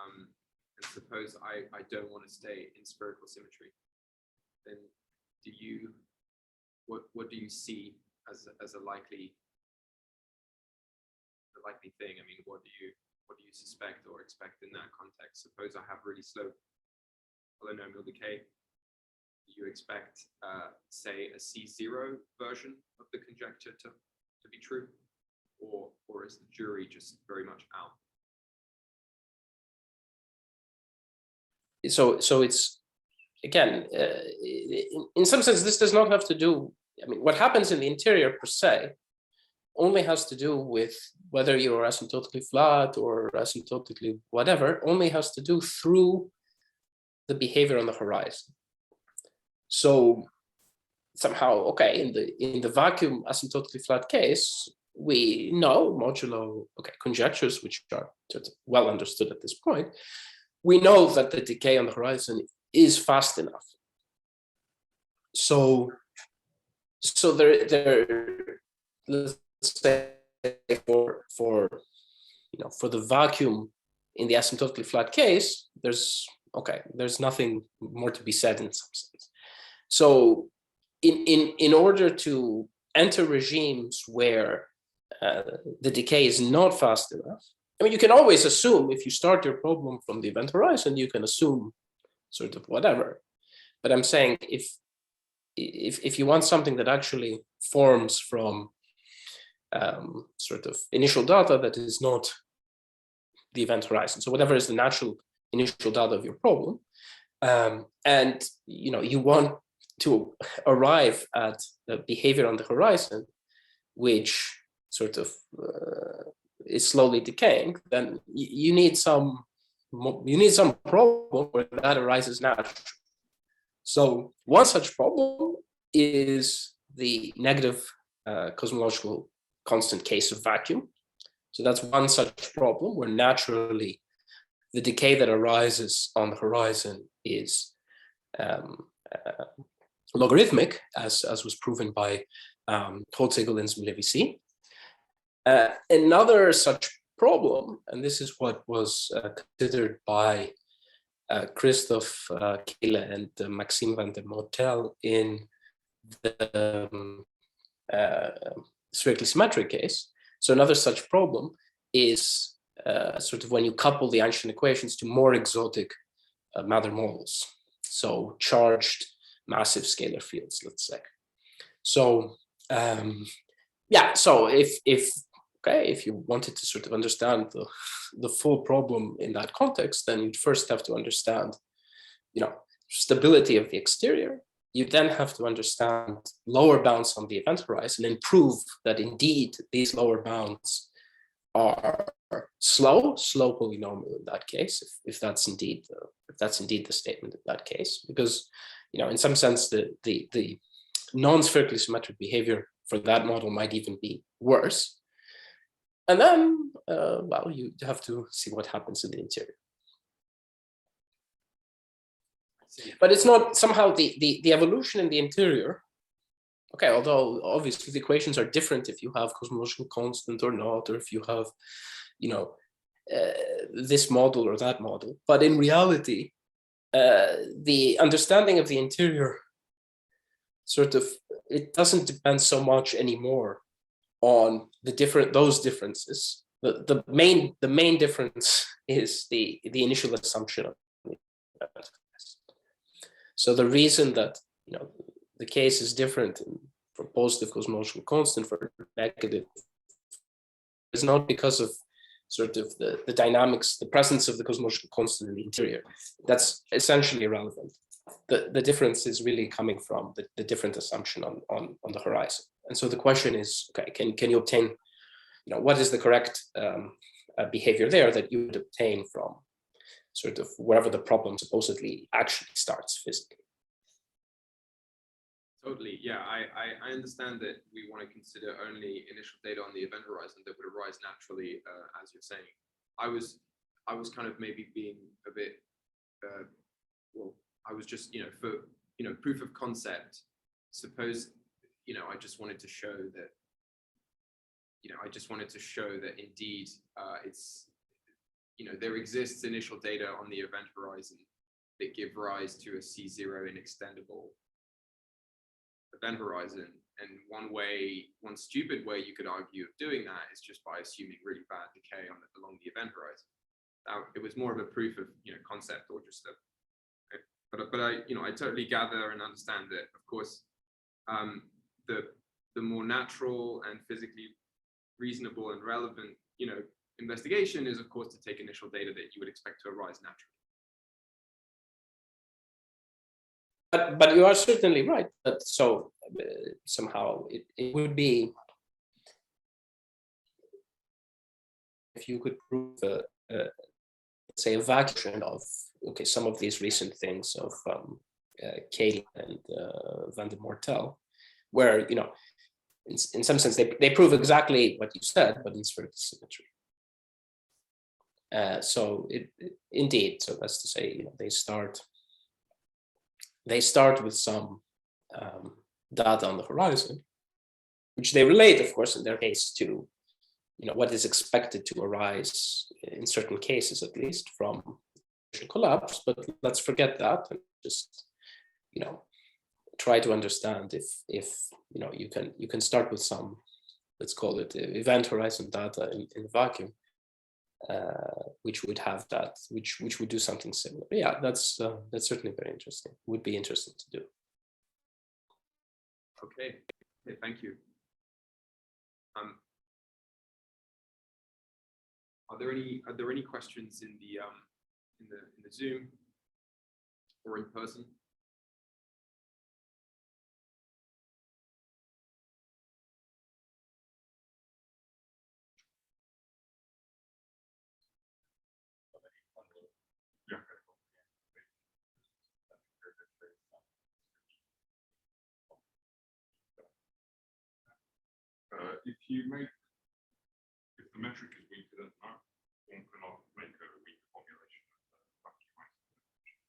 Speaker 1: and suppose I don't want to stay in spherical symmetry, then what do you see as a likely thing? I mean, what do you suspect or expect in that context? Suppose I have really slow polynomial decay. Do you expect, say, a C0 version of the conjecture to be true, or is the jury just very much out?
Speaker 3: So it's, again, in some sense, this does not have to do, I mean, what happens in the interior per se only has to do with whether you're asymptotically flat or asymptotically whatever, only has to do through the behavior on the horizon. So somehow, okay, in the vacuum asymptotically flat case, we know modulo, okay, conjectures which are sort of well understood at this point, we know that the decay on the horizon is fast enough. So there let's say for the vacuum in the asymptotically flat case, there's nothing more to be said in some sense. So in order to enter regimes where the decay is not fast enough, I mean, you can always assume, if you start your problem from the event horizon, you can assume sort of whatever. But I'm saying if you want something that actually forms from sort of initial data that is not the event horizon, so whatever is the natural initial data of your problem, and you want to arrive at the behavior on the horizon, which sort of is slowly decaying, then you need some problem where that arises naturally. So one such problem is the negative cosmological constant case of vacuum. So that's one such problem where naturally the decay that arises on the horizon is logarithmic, as was proven by Holzegel and Mihalis. Another such problem, and this is what was considered by Gustav Kehle and Maxime van der Motel in the strictly symmetric case. So another such problem is sort of when you couple the Einstein equations to more exotic matter models, so charged massive scalar fields, let's say. So yeah, so if you wanted to sort of understand the full problem in that context, then you'd first have to understand, stability of the exterior. You then have to understand lower bounds on the event horizon and prove that indeed these lower bounds are slow polynomial in that case, if that's indeed the statement in that case, because in some sense the non-spherically symmetric behavior for that model might even be worse. And then, well, you have to see what happens in the interior. But it's not somehow the evolution in the interior. Okay, although obviously the equations are different if you have cosmological constant or not, or if you have, this model or that model. But in reality, the understanding of the interior it doesn't depend so much anymore on those differences. The main difference is the initial assumption of the event. So the reason that the case is different for positive cosmological constant for negative is not because of sort of the dynamics, the presence of the cosmological constant in the interior. That's essentially irrelevant. the difference is really coming from the different assumption on the horizon. And so the question is, okay, can you obtain, what is the correct behavior there that you would obtain from sort of wherever the problem supposedly actually starts physically?
Speaker 1: Totally, yeah. I understand that we want to consider only initial data on the event horizon that would arise naturally, as you're saying. I was kind of maybe being a bit, well, I was just, for, proof of concept, suppose, I just wanted to show that, indeed it's, there exists initial data on the event horizon that give rise to a C0 inextendable event horizon. And one stupid way you could argue of doing that is just by assuming really bad decay along the event horizon. It was more of a proof of concept, or just but I totally gather and understand that, of course, the more natural and physically reasonable and relevant investigation is, of course, to take initial data that you would expect to arise naturally.
Speaker 3: But you are certainly right. But so somehow it would be, if you could prove say a vacuum of some of these recent things of Cayley and Van de Mortel, where in some sense they prove exactly what you said, but in sort of symmetry. So indeed, so that's to say, they start with some data on the horizon, which they relate, of course, in their case to what is expected to arise in certain cases, at least, from collapse. But let's forget that and just try to understand if you can start with some, let's call it event horizon data in the vacuum, which would have that, which would do something similar. But yeah, that's certainly very interesting. Would be interesting to do.
Speaker 1: Okay, thank you. Are there any questions in the Zoom or in person?
Speaker 2: If the metric is weaker than that, one cannot make a weaker formulation of the vacuum isolation.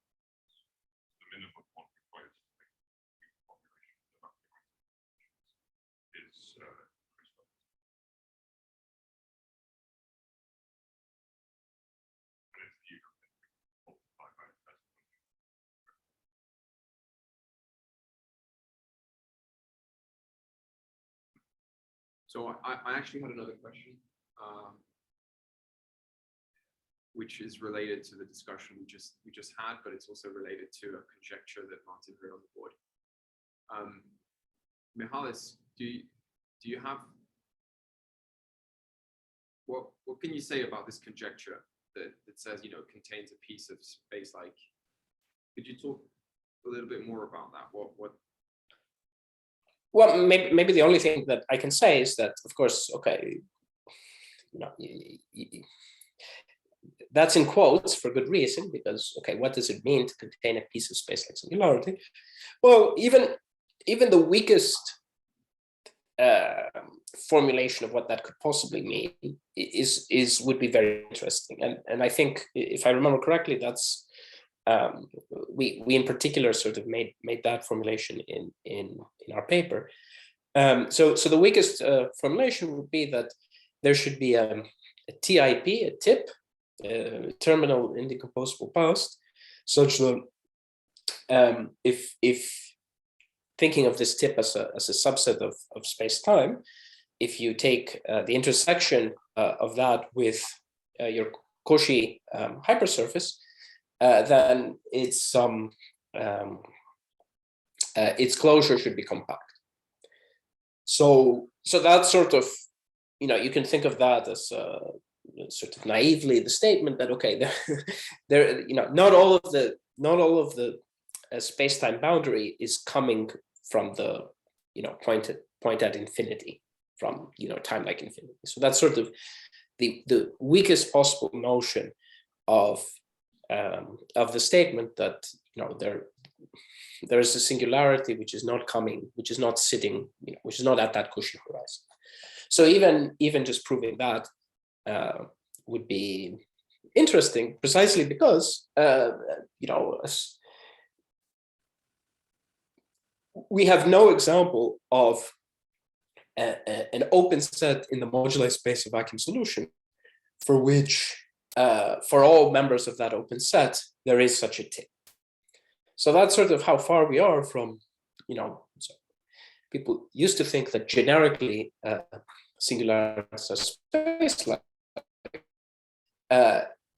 Speaker 2: The minimum one requires to make a weaker formulation of the vacuum isolation is crystal. And it's the usual thing multiplied by a test.
Speaker 1: So I actually had another question, which is related to the discussion we just had, but it's also related to a conjecture that Martin wrote on the board. Mihalis, do you have what can you say about this conjecture that says contains a piece of space? Like, could you talk a little bit more about that? What?
Speaker 3: Well, maybe the only thing that I can say is that, of course, okay, that's in quotes for good reason, because, okay, what does it mean to contain a piece of space-like singularity? Well, even the weakest formulation of what that could possibly mean would be very interesting. And I think, if I remember correctly, that's we in particular sort of made that formulation in our paper. So the weakest formulation would be that there should be a TIP, a tip, terminal indecomposable past, such that if thinking of this tip as a subset of space-time, if you take the intersection of that with your Cauchy hypersurface, then its closure should be compact. So that's sort of, you can think of that as sort of naively the statement that, okay, there not all of the space-time boundary is coming from the point at infinity, from time like infinity. So that's sort of the weakest possible notion of the statement that there is a singularity which is not coming, which is not sitting, which is not at that Cauchy horizon. So even just proving that would be interesting, precisely because we have no example of an open set in the moduli space of vacuum solution for which for all members of that open set there is such a tip. So that's sort of how far we are from, so people used to think that generically singularities are space-like.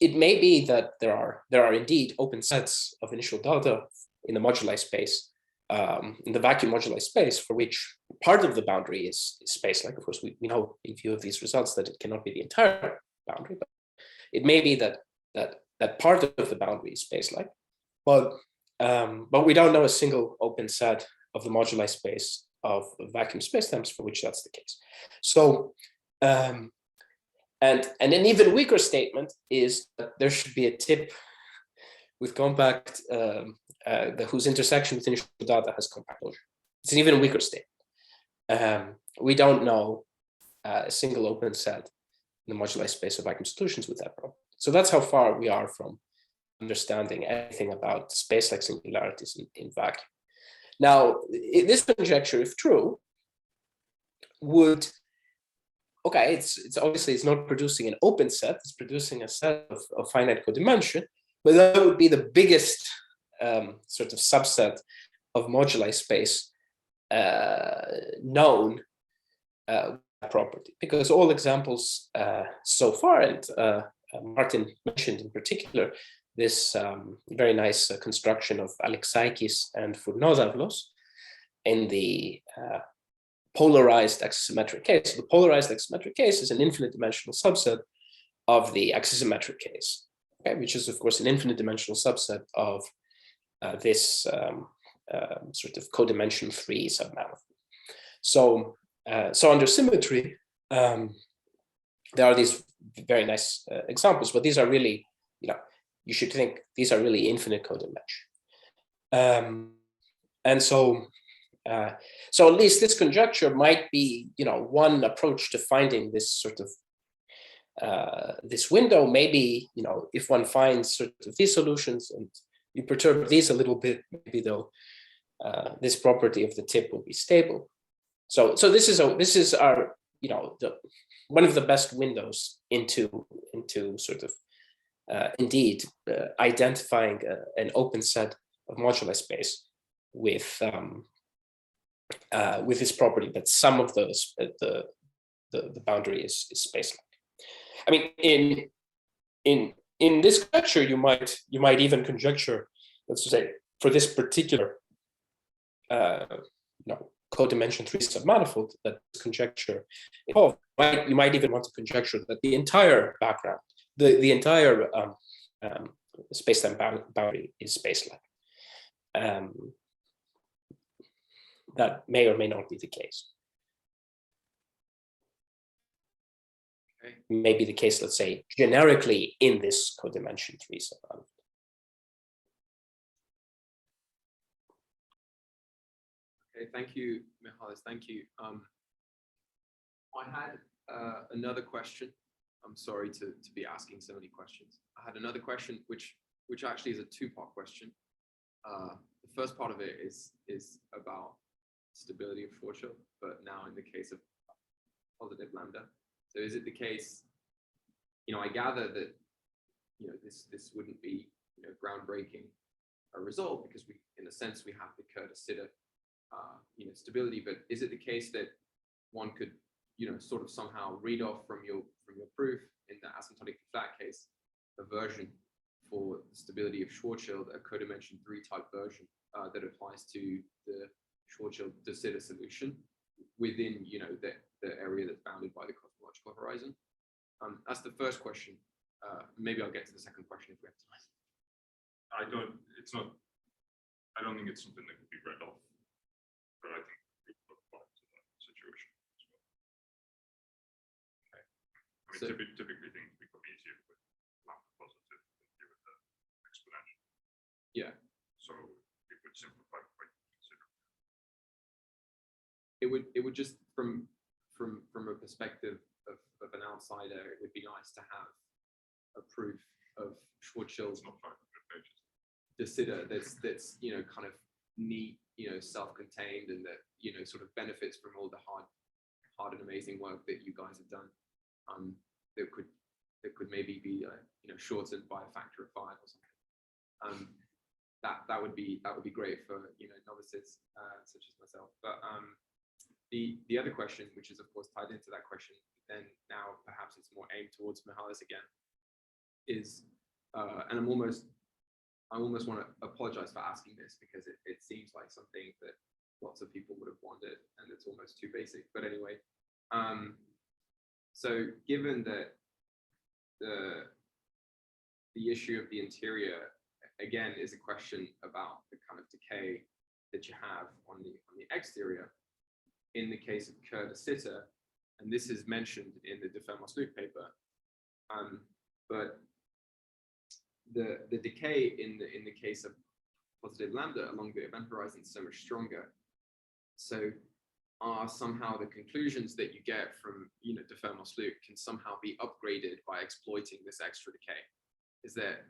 Speaker 3: It may be that there are indeed open sets of initial data in the moduli space, in the vacuum moduli space, for which part of the boundary is space-like. Of course, we know in view of these results that it cannot be the entire boundary, but it may be that part of the boundary is space-like. But we don't know a single open set of the moduli space of vacuum spacetimes for which that's the case. So, and an even weaker statement is that there should be a tip with compact, whose intersection with initial data has compact closure. It's an even weaker statement. We don't know a single open set in the moduli space of vacuum solutions with that problem. So that's how far we are from understanding anything about space-like singularities in vacuum. Now, this conjecture, if true, would, okay, it's obviously it's not producing an open set, it's producing a set of finite codimension, but that would be the biggest sort of subset of moduli space known property, because all examples so far, and Martin mentioned in particular this very nice construction of Alexakis and Fourneaux-Davlos in the polarized axisymmetric case. So the polarized axisymmetric case is an infinite dimensional subset of the axisymmetric case, okay, which is of course an infinite dimensional subset of this sort of codimension 3 submanifold. So under symmetry, there are these very nice examples, but these are really, you should think these are really infinite codimension. And so at least this conjecture might be, one approach to finding this sort of this window. Maybe, if one finds sort of these solutions and you perturb these a little bit, maybe they'll this property of the tip will be stable. So this is our, one of the best windows into sort of indeed identifying an open set of moduli space with this property that some of those the boundary is space-like. I mean, in this conjecture, you might even conjecture, let's say, for this particular codimension 3 submanifold, that conjecture you might even want to conjecture that the entire background, the entire space-time boundary is space-like. That may or may not be the case.
Speaker 1: Okay.
Speaker 3: May be the case, let's say, generically in this codimension 3 submanifold.
Speaker 1: Okay, thank you, Mihalis. Thank you. I had another question. I'm sorry to be asking so many questions. I had another question, which actually is a two-part question. The first part of it is about stability of Schwarzschild, but now in the case of positive lambda. So is it the case? I gather that this wouldn't be groundbreaking a result, because we, in a sense, we have the Curtis-Sitter stability. But is it the case that one could sort of somehow read off from your proof in the asymptotic flat case a version for the stability of Schwarzschild, a codimension 3 type version that applies to the Schwarzschild de Sitter solution within the area that's bounded by the cosmological horizon? That's the first question. Maybe I'll get to the second question if we have time.
Speaker 2: I don't think it's something that could be read off, but I think it could apply to that situation as well.
Speaker 1: Okay.
Speaker 2: I mean,
Speaker 1: So-
Speaker 2: typically things become easier with lambda positive than here with the exponential.
Speaker 1: Yeah.
Speaker 2: So it would simplify the way you consider.
Speaker 1: It would just from a perspective of an outsider, it would be nice to have a proof of Schwarzschild's
Speaker 2: It's not 500 pages.
Speaker 1: de Sitter that's kind of neat, self-contained, and that sort of benefits from all the hard and amazing work that you guys have done. That could maybe be shortened by a factor of 5 or something. That would be great for novices such as myself. But the other question, which is of course tied into that question, then now perhaps it's more aimed towards Mihalis again, is and I almost want to apologize for asking this, because it seems like something that lots of people would have wanted, and it's almost too basic. But anyway, so given that the issue of the interior again is a question about the kind of decay that you have on the exterior, in the case of Kerr de Sitter, and this is mentioned in the Dafermos paper, but the decay in the case of positive lambda along the event horizon is so much stronger. So are somehow the conclusions that you get from Dafermos can somehow be upgraded by exploiting this extra decay? Is there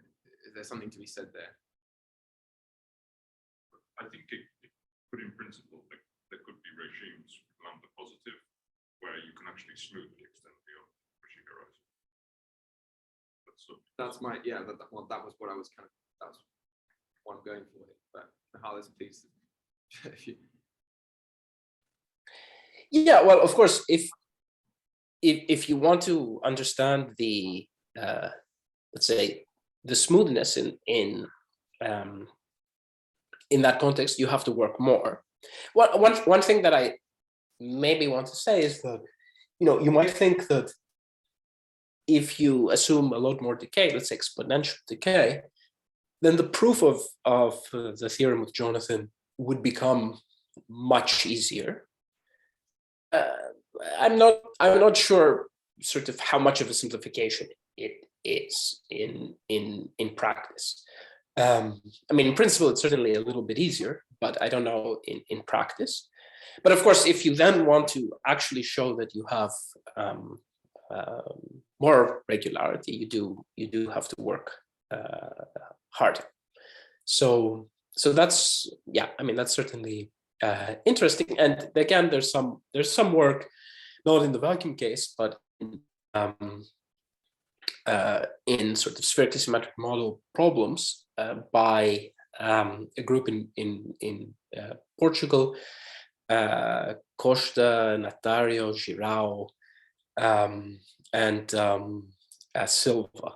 Speaker 1: something to be said there?
Speaker 2: I think it could, in principle, there could be regimes with lambda positive where you can actually smoothly extend beyond pushing horizon.
Speaker 1: That's my that was what I was that was what I'm going for here. But Mihalis, please, if you.
Speaker 3: Yeah, well, of course, if you want to understand the let's say the smoothness in that context, you have to work more. One thing that I maybe want to say is that you might think that if you assume a lot more decay, let's say exponential decay, then the proof of the theorem with Jonathan would become much easier. I'm not sure sort of how much of a simplification it is in practice. I mean, in principle, it's certainly a little bit easier, but I don't know in practice. But of course, if you then want to actually show that you have more regularity, you do have to work harder. So that's, yeah, I mean, that's certainly interesting. And again, there's some work, not in the vacuum case, but in sort of spherically symmetric model problems by a group in Portugal, Costa, Natario, Girao, and Silva.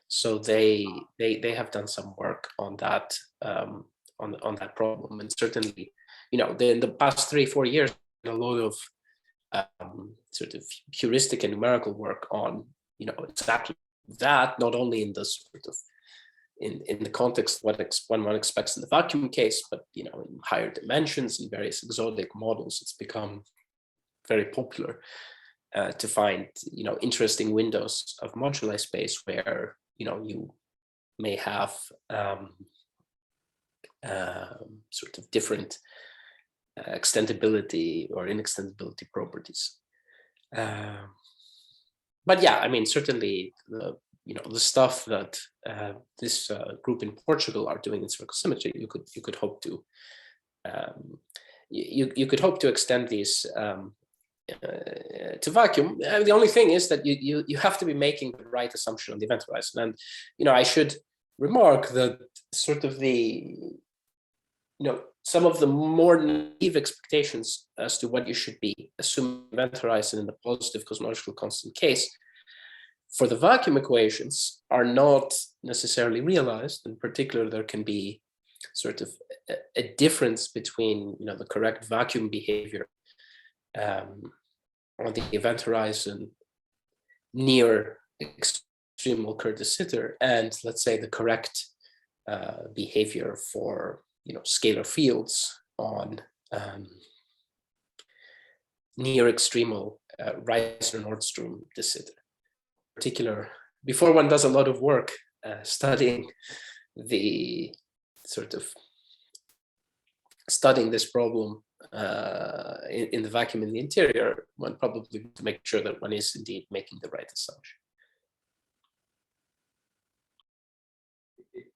Speaker 3: So they have done some work on that on that problem, and certainly, in the past 3-4 years, a lot of sort of heuristic and numerical work on exactly that, not only in the sort of in the context what one expects in the vacuum case, but in higher dimensions and various exotic models. It's become very popular to find interesting windows of moduli space where you may have sort of different extendability or inextendability properties. But yeah, I mean, certainly the stuff that this group in Portugal are doing in spherical symmetry, you could hope to you could hope to extend these to vacuum. The only thing is that you have to be making the right assumption on the event horizon. And I should remark that sort of the some of the more naive expectations as to what you should be assuming event horizon in the positive cosmological constant case for the vacuum equations are not necessarily realized. In particular, there can be sort of a difference between the correct vacuum behavior on the event horizon near extremal Kerr de Sitter and, let's say, the correct behavior for scalar fields on near extremal Reisner-Nordstrom de Sitter. In particular, before one does a lot of work studying this problem in the vacuum in the interior, one probably to make sure that one is indeed making the right assumption.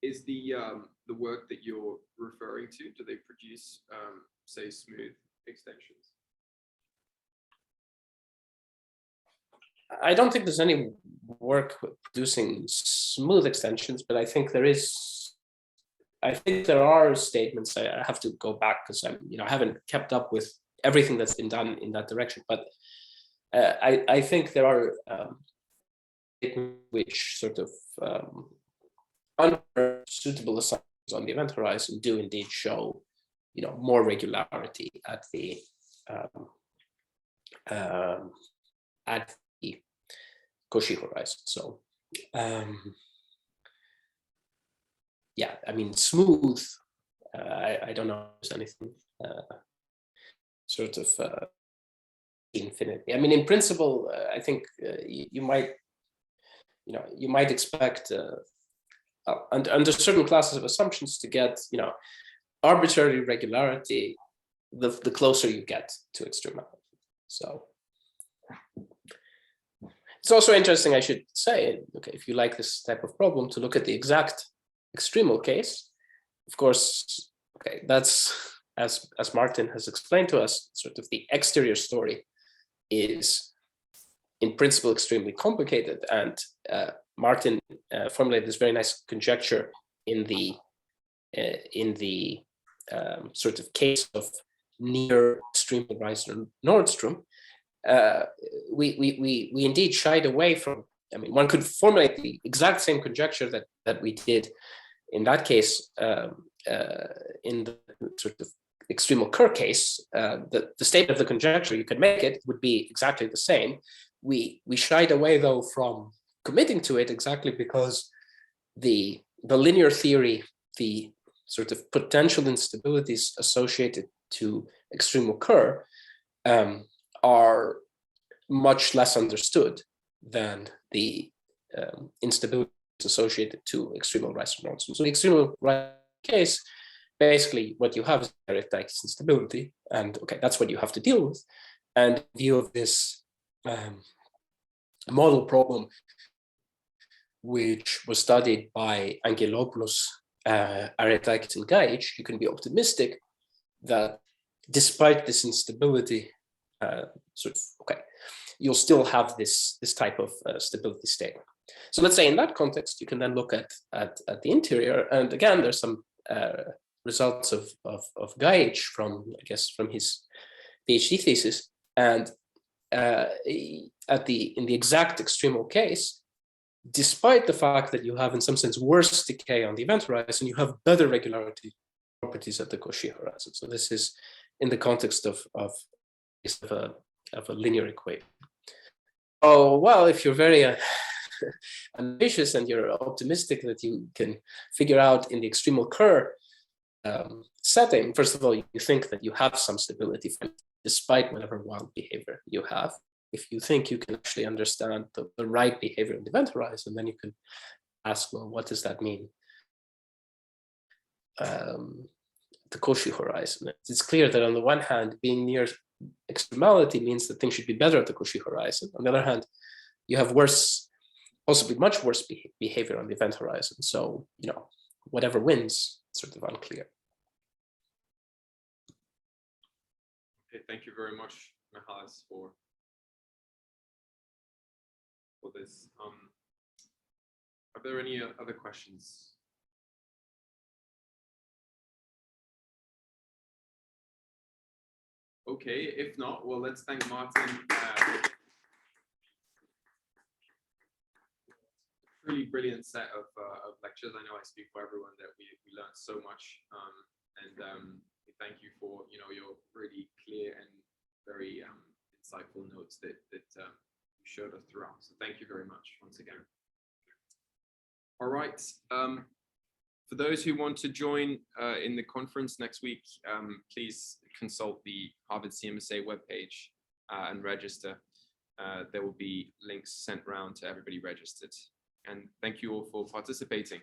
Speaker 1: Is the work that you're referring to, do they produce, say, smooth extensions?
Speaker 3: I don't think there's any work producing smooth extensions, but I think there are statements. I have to go back because I haven't kept up with everything that's been done in that direction. But I think there are statements which sort of under suitable assumptions on the event horizon do indeed show, more regularity at the Cauchy horizon. So yeah, I mean, smooth. I don't know if there's anything sort of infinity. I mean, in principle, I think you might expect under certain classes of assumptions to get, arbitrary regularity the closer you get to extremality. So it's also interesting, I should say, okay, if you like this type of problem, to look at the exact extremal case. Of course, okay, that's, as Martin has explained to us, sort of the exterior story is in principle extremely complicated, and Martin formulated this very nice conjecture in the sort of case of near extremal Reisner-Nordstrom. We indeed shied away from. I mean, one could formulate the exact same conjecture that we did in that case in the sort of extremal Kerr case. The state of the conjecture, you could make it, would be exactly the same. We shied away though from committing to it exactly because the linear theory, the sort of potential instabilities associated to extremal Kerr are much less understood than the instabilities associated to extremal Reisner-Nordstrom. So the extremal Reisner case, basically what you have is arithmetic instability, and okay, that's what you have to deal with. And in view of this model problem, which was studied by Angelopoulos, Aretakis, and Gajic, you can be optimistic that despite this instability, you'll still have this type of stability state. So let's say in that context, you can then look at the interior, and again, there's some results of Gajic from his PhD thesis, and in the exact extremal case, despite the fact that you have in some sense worse decay on the event horizon, you have better regularity properties at the Cauchy horizon. So this is in the context of a linear equation. Oh, well, if you're very ambitious and you're optimistic that you can figure out in the extremal Kerr setting, first of all, you think that you have some stability despite whatever wild behavior you have. If you think you can actually understand the right behavior in the event horizon, then you can ask, well, what does that mean? The Cauchy horizon. It's clear that on the one hand, being near extremality means that things should be better at the Cauchy horizon. On the other hand, you have worse, possibly much worse behavior on the event horizon. So, whatever wins, it's sort of unclear.
Speaker 1: Okay, thank you very much, Mihalis, for this. Are there any other questions? Okay, if not, well, let's thank Martin. Really brilliant set of lectures. I know I speak for everyone that we learned so much, and we thank you for your really clear and very insightful notes that you showed us throughout. So thank you very much once again. All right. For those who want to join in the conference next week, please consult the Harvard CMSA webpage and register. There will be links sent around to everybody registered. And thank you all for participating.